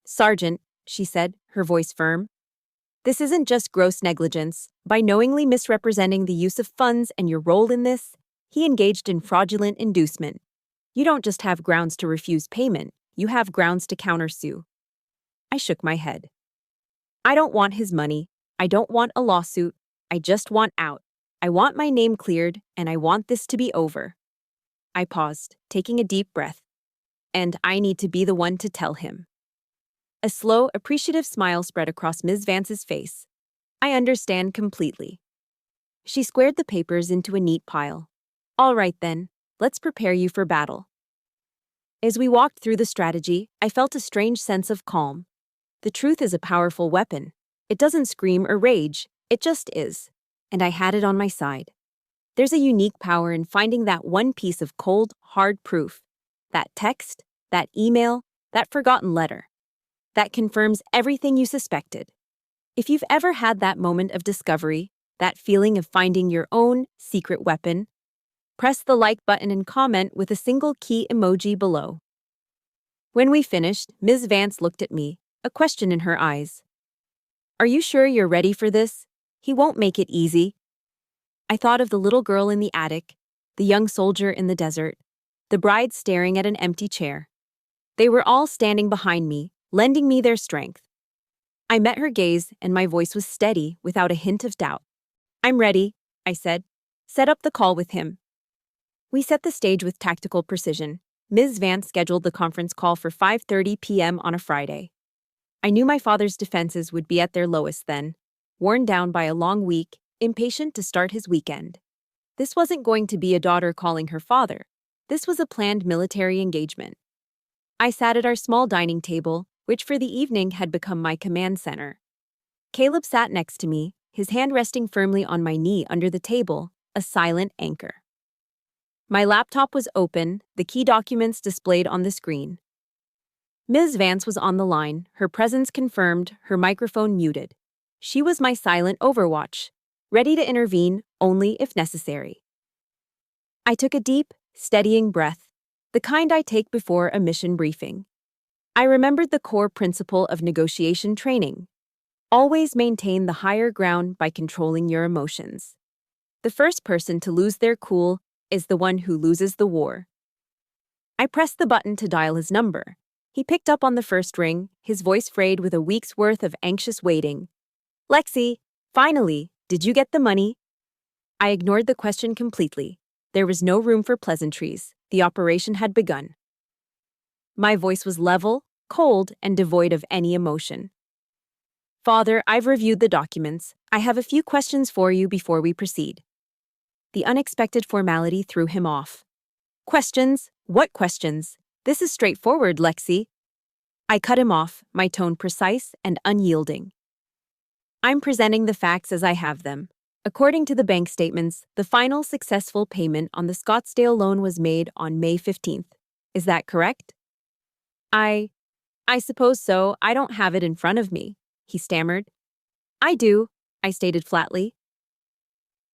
"Sergeant," she said, her voice firm, "this isn't just gross negligence. By knowingly misrepresenting the use of funds and your role in this, he engaged in fraudulent inducement. You don't just have grounds to refuse payment, you have grounds to countersue." I shook my head. "I don't want his money. I don't want a lawsuit. I just want out. I want my name cleared, and I want this to be over." I paused, taking a deep breath. "And I need to be the one to tell him." A slow, appreciative smile spread across Ms. Vance's face. "I understand completely." She squared the papers into a neat pile. "All right then, let's prepare you for battle." As we walked through the strategy, I felt a strange sense of calm. The truth is a powerful weapon. It doesn't scream or rage, it just is. And I had it on my side. There's a unique power in finding that one piece of cold, hard proof. That text, that email, that forgotten letter. That confirms everything you suspected. If you've ever had that moment of discovery, that feeling of finding your own secret weapon, press the like button and comment with a single key emoji below. When we finished, Ms. Vance looked at me, a question in her eyes. "Are you sure you're ready for this? He won't make it easy." I thought of the little girl in the attic, the young soldier in the desert, the bride staring at an empty chair. They were all standing behind me, lending me their strength. I met her gaze, and my voice was steady, without a hint of doubt. "I'm ready," I said. "Set up the call with him." We set the stage with tactical precision. Ms. Vance scheduled the conference call for 5:30 p.m. on a Friday. I knew my father's defenses would be at their lowest then, worn down by a long week, impatient to start his weekend. This wasn't going to be a daughter calling her father. This was a planned military engagement. I sat at our small dining table, which for the evening had become my command center. Caleb sat next to me, his hand resting firmly on my knee under the table, a silent anchor. My laptop was open, the key documents displayed on the screen. Ms. Vance was on the line, her presence confirmed, her microphone muted. She was my silent overwatch, ready to intervene only if necessary. I took a deep, steadying breath, the kind I take before a mission briefing. I remembered the core principle of negotiation training. Always maintain the higher ground by controlling your emotions. The first person to lose their cool is the one who loses the war. I pressed the button to dial his number. He picked up on the first ring, his voice frayed with a week's worth of anxious waiting. "Lexi, finally, did you get the money?" I ignored the question completely. There was no room for pleasantries. The operation had begun. My voice was level, cold, and devoid of any emotion. "Father, I've reviewed the documents. I have a few questions for you before we proceed." The unexpected formality threw him off. "Questions? What questions? This is straightforward, Lexi." I cut him off, my tone precise and unyielding. "I'm presenting the facts as I have them. According to the bank statements, the final successful payment on the Scottsdale loan was made on May 15th. Is that correct?" I suppose so. I don't have it in front of me," he stammered. "I do," I stated flatly.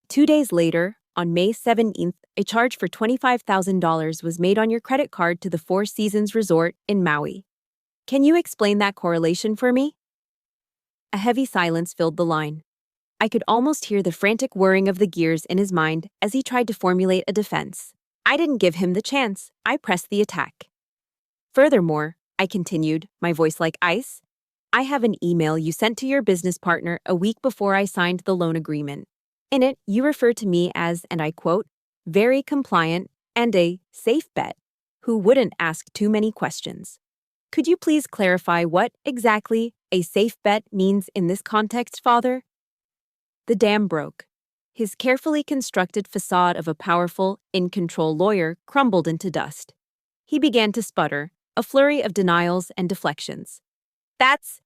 2 days later, on May 17th, a charge for $25,000 was made on your credit card to the Four Seasons Resort in Maui. Can you explain that correlation for me? A heavy silence filled the line. I could almost hear the frantic whirring of the gears in his mind as he tried to formulate a defense. I didn't give him the chance. I pressed the attack. "Furthermore," I continued, my voice like ice, "I have an email you sent to your business partner a week before I signed the loan agreement. In it, you refer to me as, and I quote, very compliant and a safe bet who wouldn't ask too many questions. Could you please clarify what exactly a safe bet means in this context, Father? The dam broke. His carefully constructed facade of a powerful, in-control lawyer crumbled into dust. He began to sputter, a flurry of denials and deflections. That's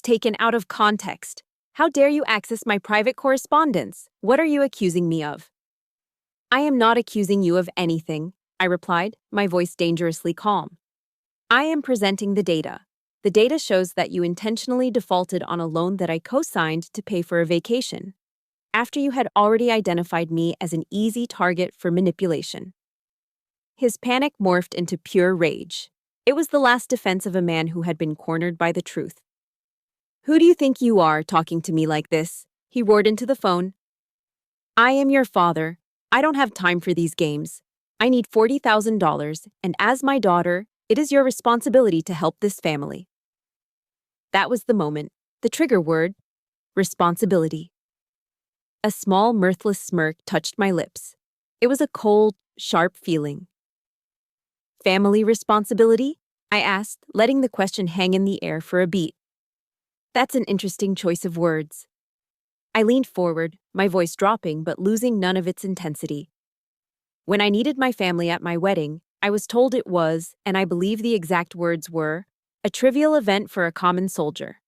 taken out of context. How dare you access my private correspondence? What are you accusing me of? I am not accusing you of anything, I replied, my voice dangerously calm. I am presenting the data. The data shows that you intentionally defaulted on a loan that I co-signed to pay for a vacation, after you had already identified me as an easy target for manipulation. His panic morphed into pure rage. It was the last defense of a man who had been cornered by the truth. Who do you think you are, talking to me like this? He roared into the phone. I am your father. I don't have time for these games. I need $40,000, and as my daughter, it is your responsibility to help this family. That was the moment. The trigger word: responsibility. A small, mirthless smirk touched my lips. It was a cold, sharp feeling. Family responsibility? I asked, letting the question hang in the air for a beat. That's an interesting choice of words. I leaned forward, my voice dropping but losing none of its intensity. When I needed my family at my wedding, I was told it was, and I believe the exact words were, a trivial event for a common soldier.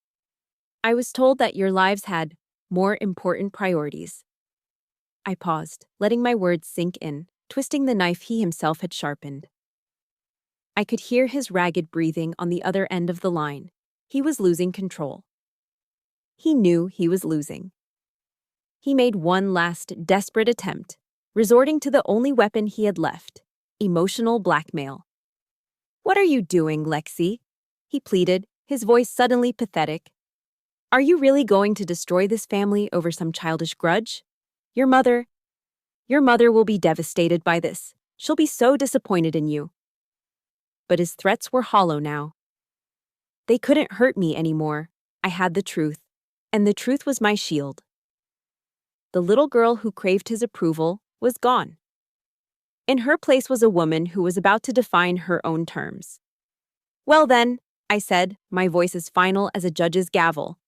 I was told that your lives had more important priorities. I paused, letting my words sink in, twisting the knife he himself had sharpened. I could hear his ragged breathing on the other end of the line. He was losing control. He knew he was losing. He made one last desperate attempt, resorting to the only weapon he had left: emotional blackmail. What are you doing, Lexi? He pleaded, his voice suddenly pathetic. Are you really going to destroy this family over some childish grudge? Your mother will be devastated by this. She'll be so disappointed in you. But his threats were hollow now. They couldn't hurt me anymore. I had the truth, and the truth was my shield. The little girl who craved his approval was gone. In her place was a woman who was about to define her own terms. Well then, I said, my voice as final as a judge's gavel.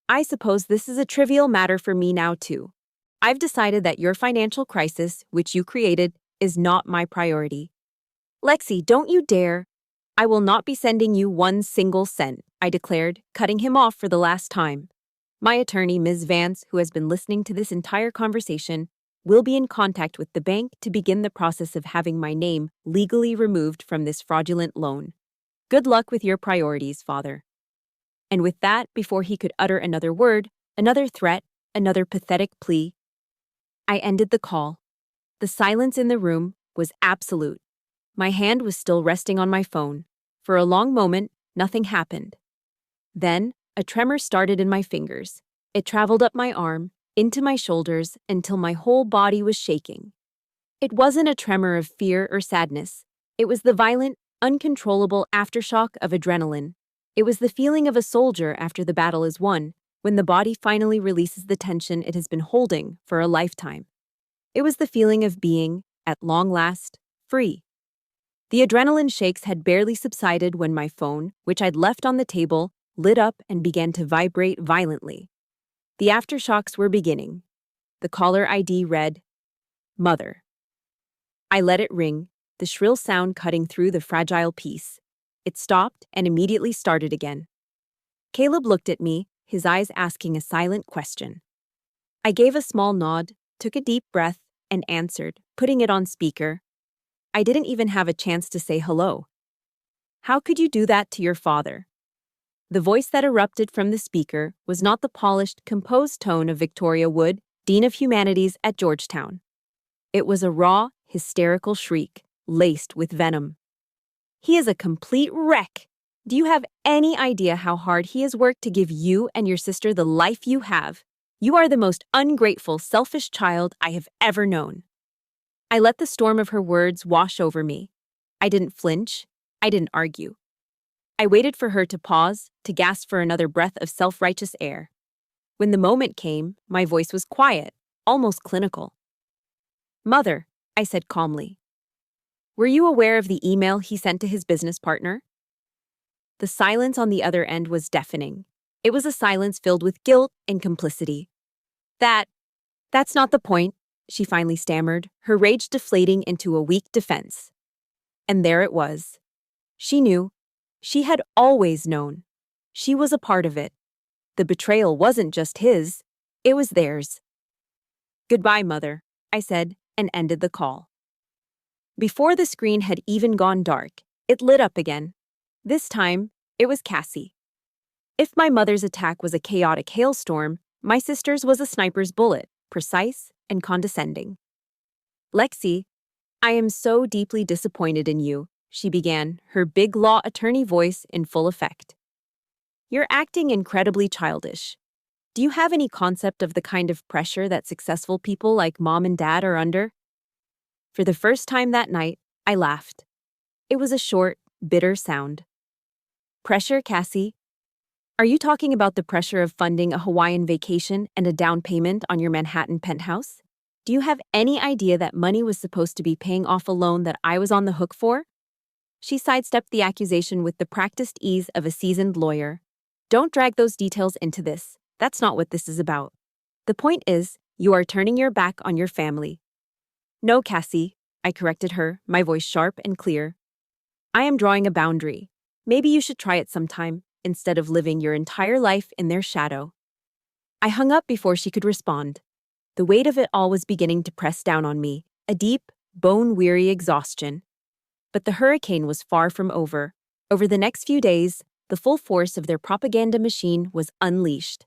I suppose this is a trivial matter for me now too. I've decided that your financial crisis, which you created, is not my priority. Lexi, don't you dare. I will not be sending you one single cent, I declared, cutting him off for the last time. My attorney, Ms. Vance, who has been listening to this entire conversation, will be in contact with the bank to begin the process of having my name legally removed from this fraudulent loan. Good luck with your priorities, Father. And with that, before he could utter another word, another threat, another pathetic plea, I ended the call. The silence in the room was absolute. My hand was still resting on my phone. For a long moment, nothing happened. Then, a tremor started in my fingers. It traveled up my arm, into my shoulders, until my whole body was shaking. It wasn't a tremor of fear or sadness. It was the violent, uncontrollable aftershock of adrenaline. It was the feeling of a soldier after the battle is won, when the body finally releases the tension it has been holding for a lifetime. It was the feeling of being, at long last, free. The adrenaline shakes had barely subsided when my phone, which I'd left on the table, lit up and began to vibrate violently. The aftershocks were beginning. The caller ID read, Mother. I let it ring, the shrill sound cutting through the fragile peace. It stopped and immediately started again. Caleb looked at me, his eyes asking a silent question. I gave a small nod, took a deep breath, and answered, putting it on speaker. I didn't even have a chance to say hello. How could you do that to your father? The voice that erupted from the speaker was not the polished, composed tone of Victoria Wood, Dean of Humanities at Georgetown. It was a raw, hysterical shriek, laced with venom. He is a complete wreck. Do you have any idea how hard he has worked to give you and your sister the life you have? You are the most ungrateful, selfish child I have ever known. I let the storm of her words wash over me. I didn't flinch. I didn't argue. I waited for her to pause, to gasp for another breath of self-righteous air. When the moment came, my voice was quiet, almost clinical. Mother, I said calmly. Were you aware of the email he sent to his business partner? The silence on the other end was deafening. It was a silence filled with guilt and complicity. That's not the point, she finally stammered, her rage deflating into a weak defense. And there it was. She knew. She had always known. She was a part of it. The betrayal wasn't just his, it was theirs. Goodbye, Mother, I said, and ended the call. Before the screen had even gone dark, it lit up again. This time, it was Cassie. If my mother's attack was a chaotic hailstorm, my sister's was a sniper's bullet, precise and condescending. Lexi, I am so deeply disappointed in you, she began, her big law attorney voice in full effect. You're acting incredibly childish. Do you have any concept of the kind of pressure that successful people like Mom and Dad are under? For the first time that night, I laughed. It was a short, bitter sound. Pressure, Cassie? Are you talking about the pressure of funding a Hawaiian vacation and a down payment on your Manhattan penthouse? Do you have any idea that money was supposed to be paying off a loan that I was on the hook for? She sidestepped the accusation with the practiced ease of a seasoned lawyer. Don't drag those details into this. That's not what this is about. The point is, you are turning your back on your family. No, Cassie, I corrected her, my voice sharp and clear. I am drawing a boundary. Maybe you should try it sometime, instead of living your entire life in their shadow. I hung up before she could respond. The weight of it all was beginning to press down on me, a deep, bone-weary exhaustion. But the hurricane was far from over. Over the next few days, the full force of their propaganda machine was unleashed.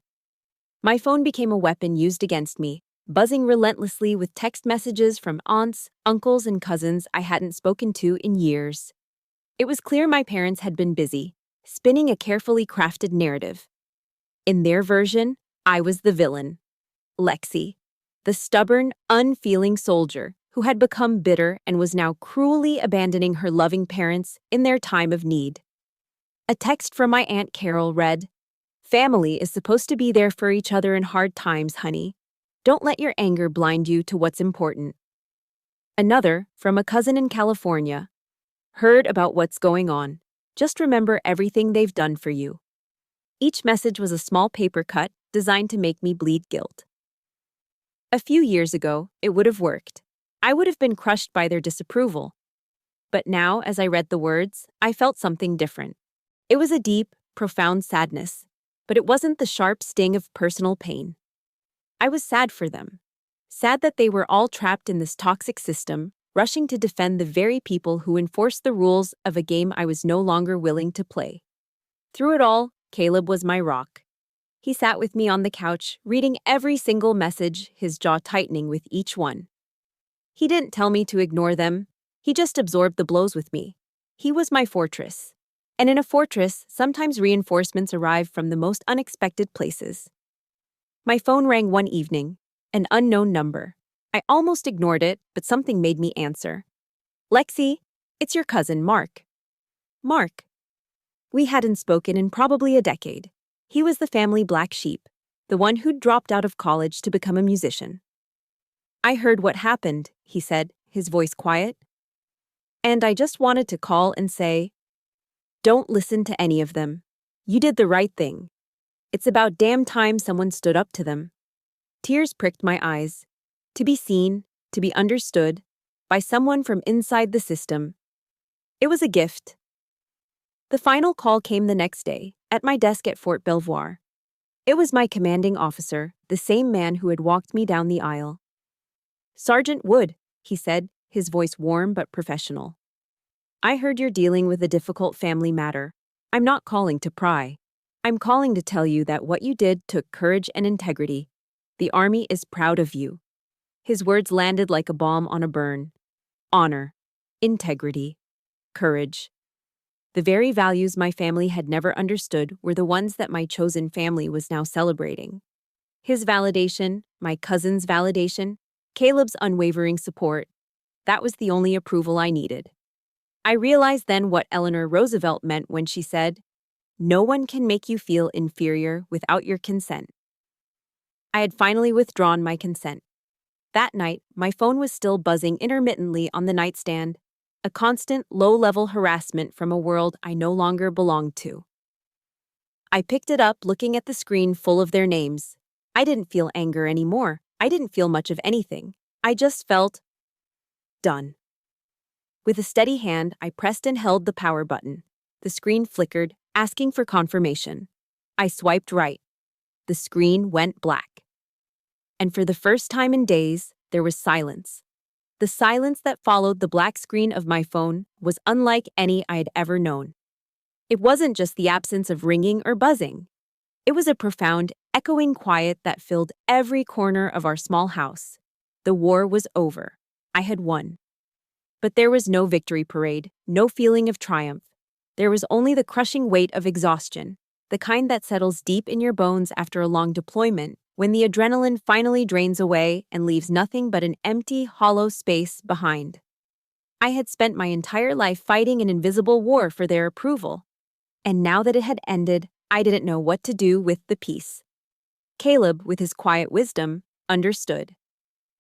My phone became a weapon used against me, buzzing relentlessly with text messages from aunts, uncles, and cousins I hadn't spoken to in years. It was clear my parents had been busy, spinning a carefully crafted narrative. In their version, I was the villain. Lexi, the stubborn, unfeeling soldier who had become bitter and was now cruelly abandoning her loving parents in their time of need. A text from my Aunt Carol read, "Family is supposed to be there for each other in hard times, honey. Don't let your anger blind you to what's important." Another, from a cousin in California, "Heard about what's going on. Just remember everything they've done for you." Each message was a small paper cut designed to make me bleed guilt. A few years ago, it would have worked. I would have been crushed by their disapproval. But now, as I read the words, I felt something different. It was a deep, profound sadness, but it wasn't the sharp sting of personal pain. I was sad for them. Sad that they were all trapped in this toxic system, rushing to defend the very people who enforced the rules of a game I was no longer willing to play. Through it all, Caleb was my rock. He sat with me on the couch, reading every single message, his jaw tightening with each one. He didn't tell me to ignore them. He just absorbed the blows with me. He was my fortress. And in a fortress, sometimes reinforcements arrive from the most unexpected places. My phone rang one evening, an unknown number. I almost ignored it, but something made me answer. "Lexi, it's your cousin, Mark." Mark. We hadn't spoken in probably a decade. He was the family black sheep, the one who'd dropped out of college to become a musician. "I heard what happened," he said, his voice quiet. "And I just wanted to call and say, don't listen to any of them. You did the right thing. It's about damn time someone stood up to them." Tears pricked my eyes. To be seen, to be understood, by someone from inside the system. It was a gift. The final call came the next day, at my desk at Fort Belvoir. It was my commanding officer, the same man who had walked me down the aisle. "Sergeant Wood," he said, his voice warm but professional. "I heard you're dealing with a difficult family matter. I'm not calling to pry. I'm calling to tell you that what you did took courage and integrity. The Army is proud of you." His words landed like a bomb on a burn. Honor, integrity, courage. The very values my family had never understood were the ones that my chosen family was now celebrating. His validation, my cousin's validation, Caleb's unwavering support, that was the only approval I needed. I realized then what Eleanor Roosevelt meant when she said, "No one can make you feel inferior without your consent." I had finally withdrawn my consent. That night, my phone was still buzzing intermittently on the nightstand. a constant, low-level harassment from a world I no longer belonged to. I picked it up, looking at the screen full of their names. I didn't feel anger anymore. I didn't feel much of anything. I just felt done. With a steady hand, I pressed and held the power button. The screen flickered, asking for confirmation. I swiped right. The screen went black. And for the first time in days, there was silence. The silence that followed the black screen of my phone was unlike any I had ever known. It wasn't just the absence of ringing or buzzing. It was a profound, echoing quiet that filled every corner of our small house. The war was over. I had won. But there was no victory parade, no feeling of triumph. There was only the crushing weight of exhaustion, the kind that settles deep in your bones after a long deployment, when the adrenaline finally drains away and leaves nothing but an empty, hollow space behind. I had spent my entire life fighting an invisible war for their approval, and now that it had ended, I didn't know what to do with the peace. Caleb, with his quiet wisdom, understood.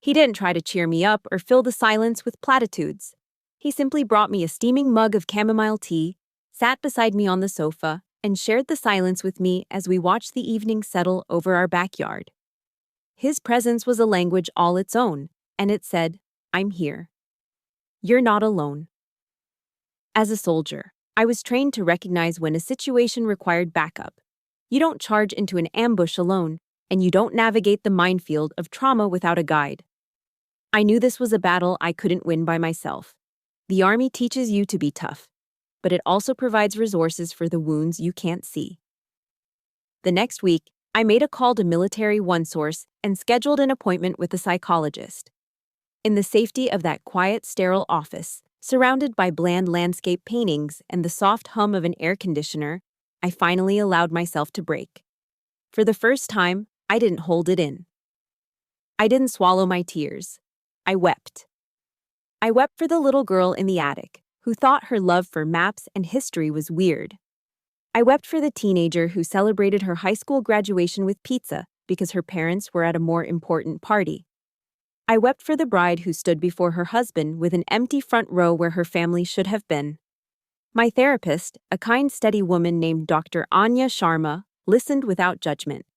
He didn't try to cheer me up or fill the silence with platitudes. He simply brought me a steaming mug of chamomile tea, sat beside me on the sofa, and shared the silence with me as we watched the evening settle over our backyard. His presence was a language all its own, and it said, "I'm here. You're not alone." As a soldier, I was trained to recognize when a situation required backup. You don't charge into an ambush alone, and you don't navigate the minefield of trauma without a guide. I knew this was a battle I couldn't win by myself. The Army teaches you to be tough, but it also provides resources for the wounds you can't see. The next week, I made a call to Military OneSource and scheduled an appointment with a psychologist. In the safety of that quiet, sterile office, surrounded by bland landscape paintings and the soft hum of an air conditioner, I finally allowed myself to break. For the first time, I didn't hold it in. I didn't swallow my tears. I wept. I wept for the little girl in the attic, who thought her love for maps and history was weird. I wept for the teenager who celebrated her high school graduation with pizza because her parents were at a more important party. I wept for the bride who stood before her husband with an empty front row where her family should have been. My therapist, a kind, steady woman named Dr. Anya Sharma, listened without judgment.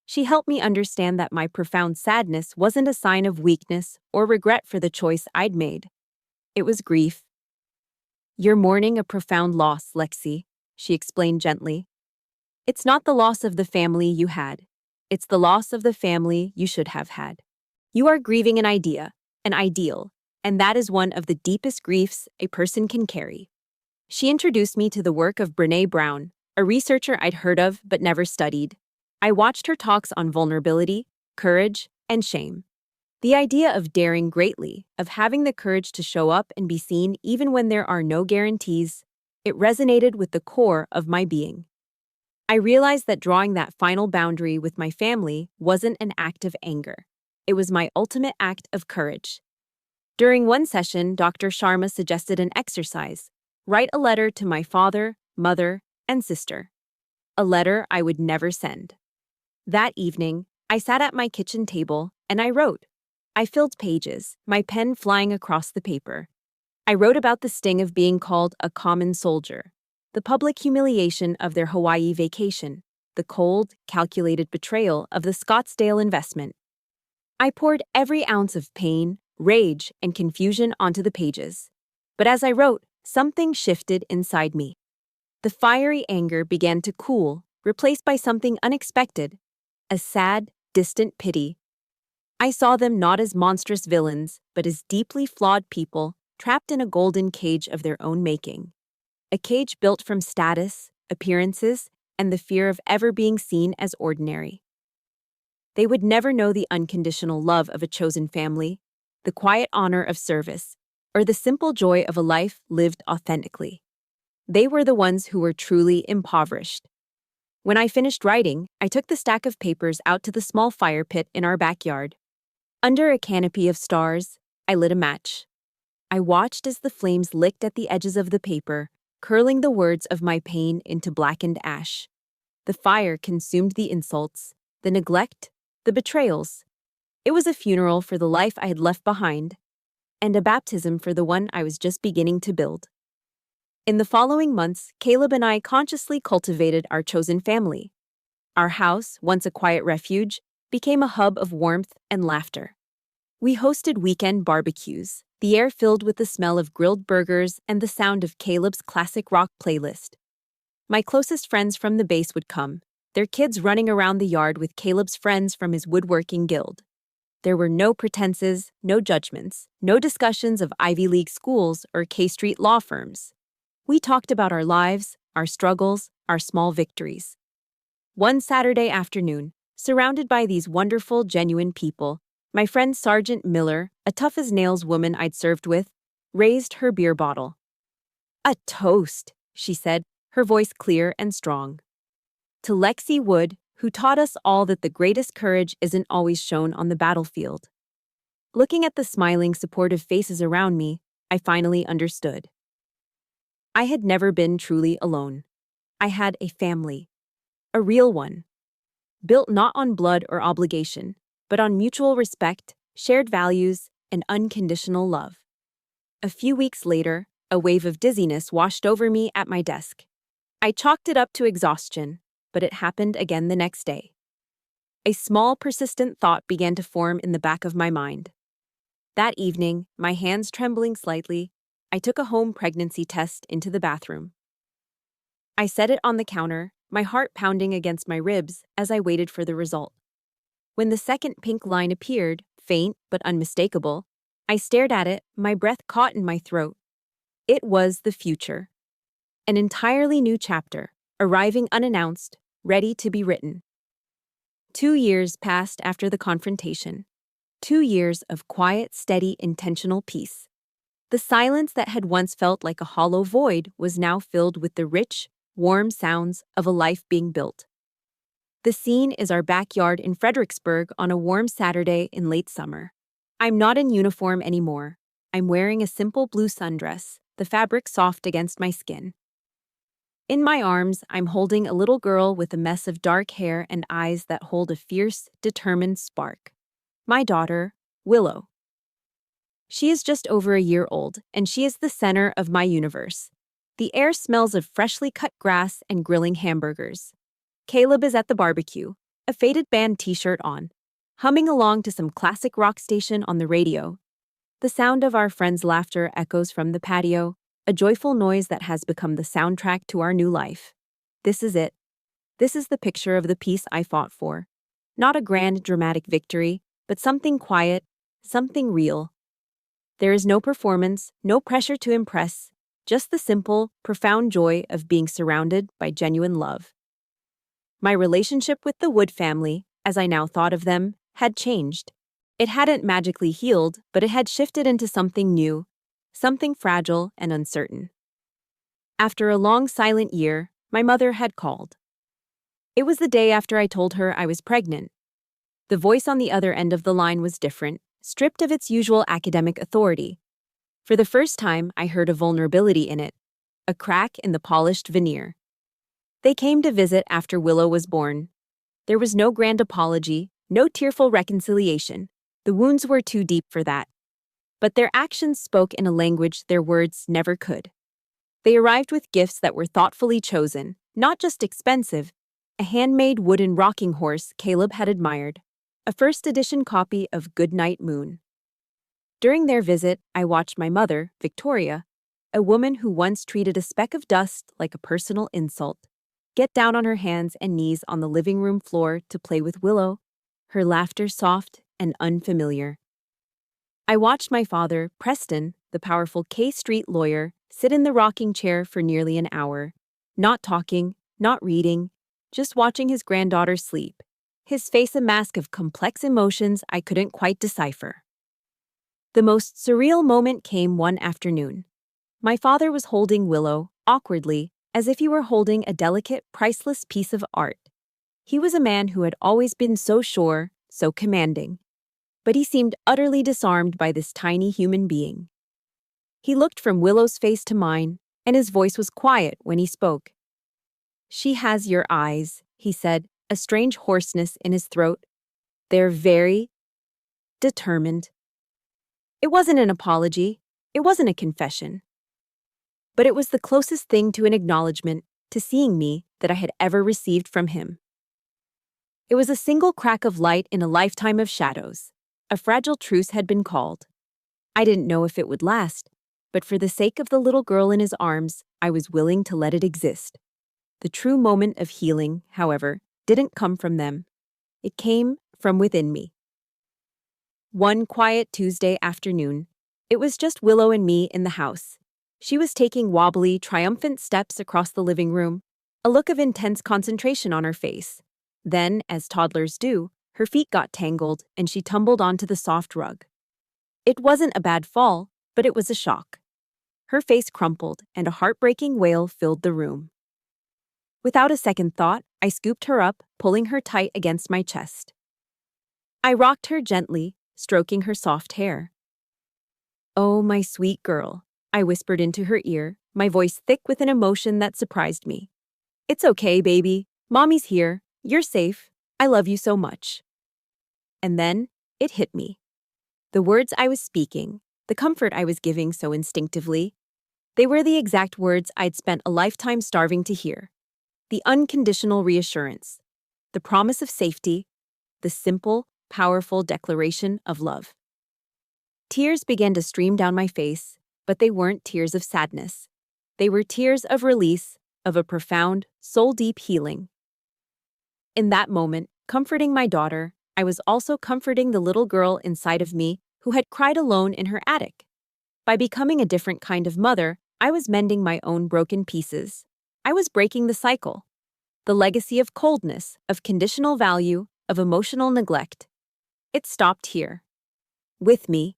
She helped me understand that my profound sadness wasn't a sign of weakness or regret for the choice I'd made. It was grief. "You're mourning a profound loss, Lexi," she explained gently. "It's not the loss of the family you had. It's the loss of the family you should have had. You are grieving an idea, an ideal, and that is one of the deepest griefs a person can carry." She introduced me to the work of Brené Brown, a researcher I'd heard of but never studied. I watched her talks on vulnerability, courage, and shame. The idea of daring greatly, of having the courage to show up and be seen even when there are no guarantees, it resonated with the core of my being. I realized that drawing that final boundary with my family wasn't an act of anger. It was my ultimate act of courage. During one session, Dr. Sharma suggested an exercise: write a letter to my father, mother, and sister. A letter I would never send. That evening, I sat at my kitchen table and I wrote. I filled pages, my pen flying across the paper. I wrote about the sting of being called a common soldier, the public humiliation of their Hawaii vacation, the cold, calculated betrayal of the Scottsdale investment. I poured every ounce of pain, rage, and confusion onto the pages. But as I wrote, something shifted inside me. The fiery anger began to cool, replaced by something unexpected, a sad, distant pity. I saw them not as monstrous villains, but as deeply flawed people trapped in a golden cage of their own making. A cage built from status, appearances, and the fear of ever being seen as ordinary. They would never know the unconditional love of a chosen family, the quiet honor of service, or the simple joy of a life lived authentically. They were the ones who were truly impoverished. When I finished writing, I took the stack of papers out to the small fire pit in our backyard. Under a canopy of stars, I lit a match. I watched as the flames licked at the edges of the paper, curling the words of my pain into blackened ash. The fire consumed the insults, the neglect, the betrayals. It was a funeral for the life I had left behind. and a baptism for the one I was just beginning to build. In the following months, Caleb and I consciously cultivated our chosen family. Our house, once a quiet refuge, became a hub of warmth and laughter. We hosted weekend barbecues, the air filled with the smell of grilled burgers and the sound of Caleb's classic rock playlist. My closest friends from the base would come, their kids running around the yard with Caleb's friends from his woodworking guild. There were no pretenses, no judgments, no discussions of Ivy League schools or K Street law firms. We talked about our lives, our struggles, our small victories. One Saturday afternoon, surrounded by these wonderful, genuine people, my friend Sergeant Miller, a tough-as-nails woman I'd served with, raised her beer bottle. "A toast," she said, her voice clear and strong. "To Lexi Wood, who taught us all that the greatest courage isn't always shown on the battlefield." Looking at the smiling, supportive faces around me, I finally understood. I had never been truly alone. I had a family. A real one. Built not on blood or obligation, but on mutual respect, shared values, and unconditional love. A few weeks later, a wave of dizziness washed over me at my desk. I chalked it up to exhaustion, but it happened again the next day. A small, persistent thought began to form in the back of my mind. That evening, my hands trembling slightly, I took a home pregnancy test into the bathroom. I set it on the counter, my heart pounding against my ribs as I waited for the result. When the second pink line appeared, faint but unmistakable, I stared at it, my breath caught in my throat. It was the future. An entirely new chapter, arriving unannounced, ready to be written. 2 years passed after the confrontation. 2 years of quiet, steady, intentional peace. The silence that had once felt like a hollow void was now filled with the rich, warm sounds of a life being built. The scene is our backyard in Fredericksburg on a warm Saturday in late summer. I'm not in uniform anymore. I'm wearing a simple blue sundress, the fabric soft against my skin. In my arms, I'm holding a little girl with a mess of dark hair and eyes that hold a fierce, determined spark. My daughter, Willow. She is just over a year old, and she is the center of my universe. The air smells of freshly cut grass and grilling hamburgers. Caleb is at the barbecue, a faded band t-shirt on, humming along to some classic rock station on the radio. The sound of our friends' laughter echoes from the patio, a joyful noise that has become the soundtrack to our new life. This is it. This is the picture of the peace I fought for. Not a grand, dramatic victory, but something quiet, something real. There is no performance, no pressure to impress, just the simple, profound joy of being surrounded by genuine love. My relationship with the Wood family, as I now thought of them, had changed. It hadn't magically healed, but it had shifted into something new, something fragile and uncertain. After a long silent year, my mother had called. It was the day after I told her I was pregnant. The voice on the other end of the line was different, stripped of its usual academic authority. For the first time, I heard a vulnerability in it, a crack in the polished veneer. They came to visit after Willow was born. There was no grand apology, no tearful reconciliation. The wounds were too deep for that. But their actions spoke in a language their words never could. They arrived with gifts that were thoughtfully chosen, not just expensive, a handmade wooden rocking horse Caleb had admired, a first-edition copy of Goodnight Moon. During their visit, I watched my mother, Victoria, a woman who once treated a speck of dust like a personal insult, get down on her hands and knees on the living room floor to play with Willow, her laughter soft and unfamiliar. I watched my father, Preston, the powerful K Street lawyer, sit in the rocking chair for nearly an hour, not talking, not reading, just watching his granddaughter sleep, his face a mask of complex emotions I couldn't quite decipher. The most surreal moment came one afternoon. My father was holding Willow, awkwardly, as if he were holding a delicate, priceless piece of art. He was a man who had always been so sure, so commanding. But he seemed utterly disarmed by this tiny human being. He looked from Willow's face to mine, and his voice was quiet when he spoke. "She has your eyes," he said, a strange hoarseness in his throat. "They're very determined." It wasn't an apology. It wasn't a confession. But it was the closest thing to an acknowledgement to seeing me that I had ever received from him. It was a single crack of light in a lifetime of shadows. A fragile truce had been called. I didn't know if it would last, but for the sake of the little girl in his arms, I was willing to let it exist. The true moment of healing, however, didn't come from them. It came from within me. One quiet Tuesday afternoon, it was just Willow and me in the house. She was taking wobbly, triumphant steps across the living room, a look of intense concentration on her face. Then, as toddlers do, her feet got tangled and she tumbled onto the soft rug. It wasn't a bad fall, but it was a shock. Her face crumpled and a heartbreaking wail filled the room. Without a second thought, I scooped her up, pulling her tight against my chest. I rocked her gently, stroking her soft hair. "Oh, my sweet girl," I whispered into her ear, my voice thick with an emotion that surprised me. "It's okay, baby. Mommy's here. You're safe. I love you so much." And then, it hit me. The words I was speaking, the comfort I was giving so instinctively, they were the exact words I'd spent a lifetime starving to hear. The unconditional reassurance, the promise of safety, the simple, powerful declaration of love. Tears began to stream down my face, but they weren't tears of sadness. They were tears of release, of a profound, soul-deep healing. In that moment, comforting my daughter, I was also comforting the little girl inside of me who had cried alone in her attic. By becoming a different kind of mother, I was mending my own broken pieces. I was breaking the cycle. The legacy of coldness, of conditional value, of emotional neglect. It stopped here. With me,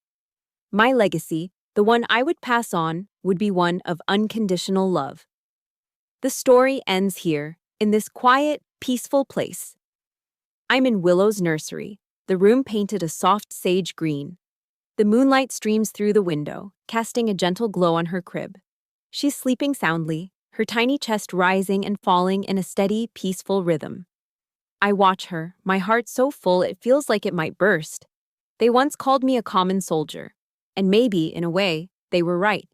my legacy, the one I would pass on, would be one of unconditional love. The story ends here, in this quiet, peaceful place. I'm in Willow's nursery, the room painted a soft sage green. The moonlight streams through the window, casting a gentle glow on her crib. She's sleeping soundly, her tiny chest rising and falling in a steady, peaceful rhythm. I watch her, my heart so full it feels like it might burst. They once called me a common soldier, and maybe, in a way, they were right.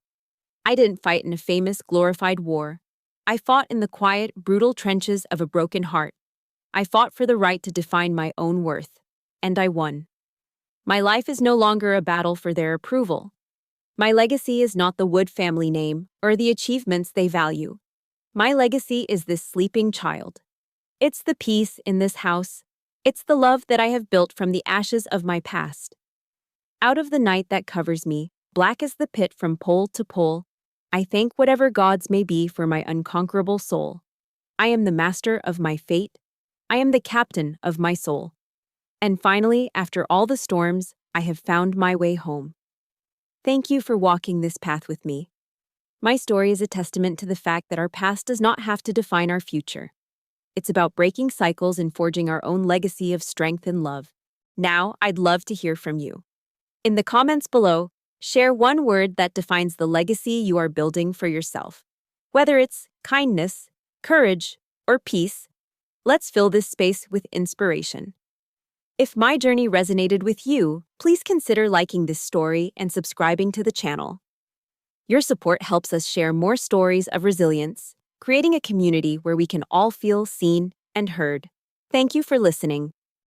I didn't fight in a famous, glorified war. I fought in the quiet, brutal trenches of a broken heart. I fought for the right to define my own worth, and I won. My life is no longer a battle for their approval. My legacy is not the Wood family name or the achievements they value. My legacy is this sleeping child. It's the peace in this house. It's the love that I have built from the ashes of my past. Out of the night that covers me, black as the pit from pole to pole, I thank whatever gods may be for my unconquerable soul. I am the master of my fate. I am the captain of my soul. And finally, after all the storms, I have found my way home. Thank you for walking this path with me. My story is a testament to the fact that our past does not have to define our future. It's about breaking cycles and forging our own legacy of strength and love. Now, I'd love to hear from you. In the comments below, share one word that defines the legacy you are building for yourself. Whether it's kindness, courage, or peace, let's fill this space with inspiration. If my journey resonated with you, please consider liking this story and subscribing to the channel. Your support helps us share more stories of resilience, creating a community where we can all feel seen and heard. Thank you for listening.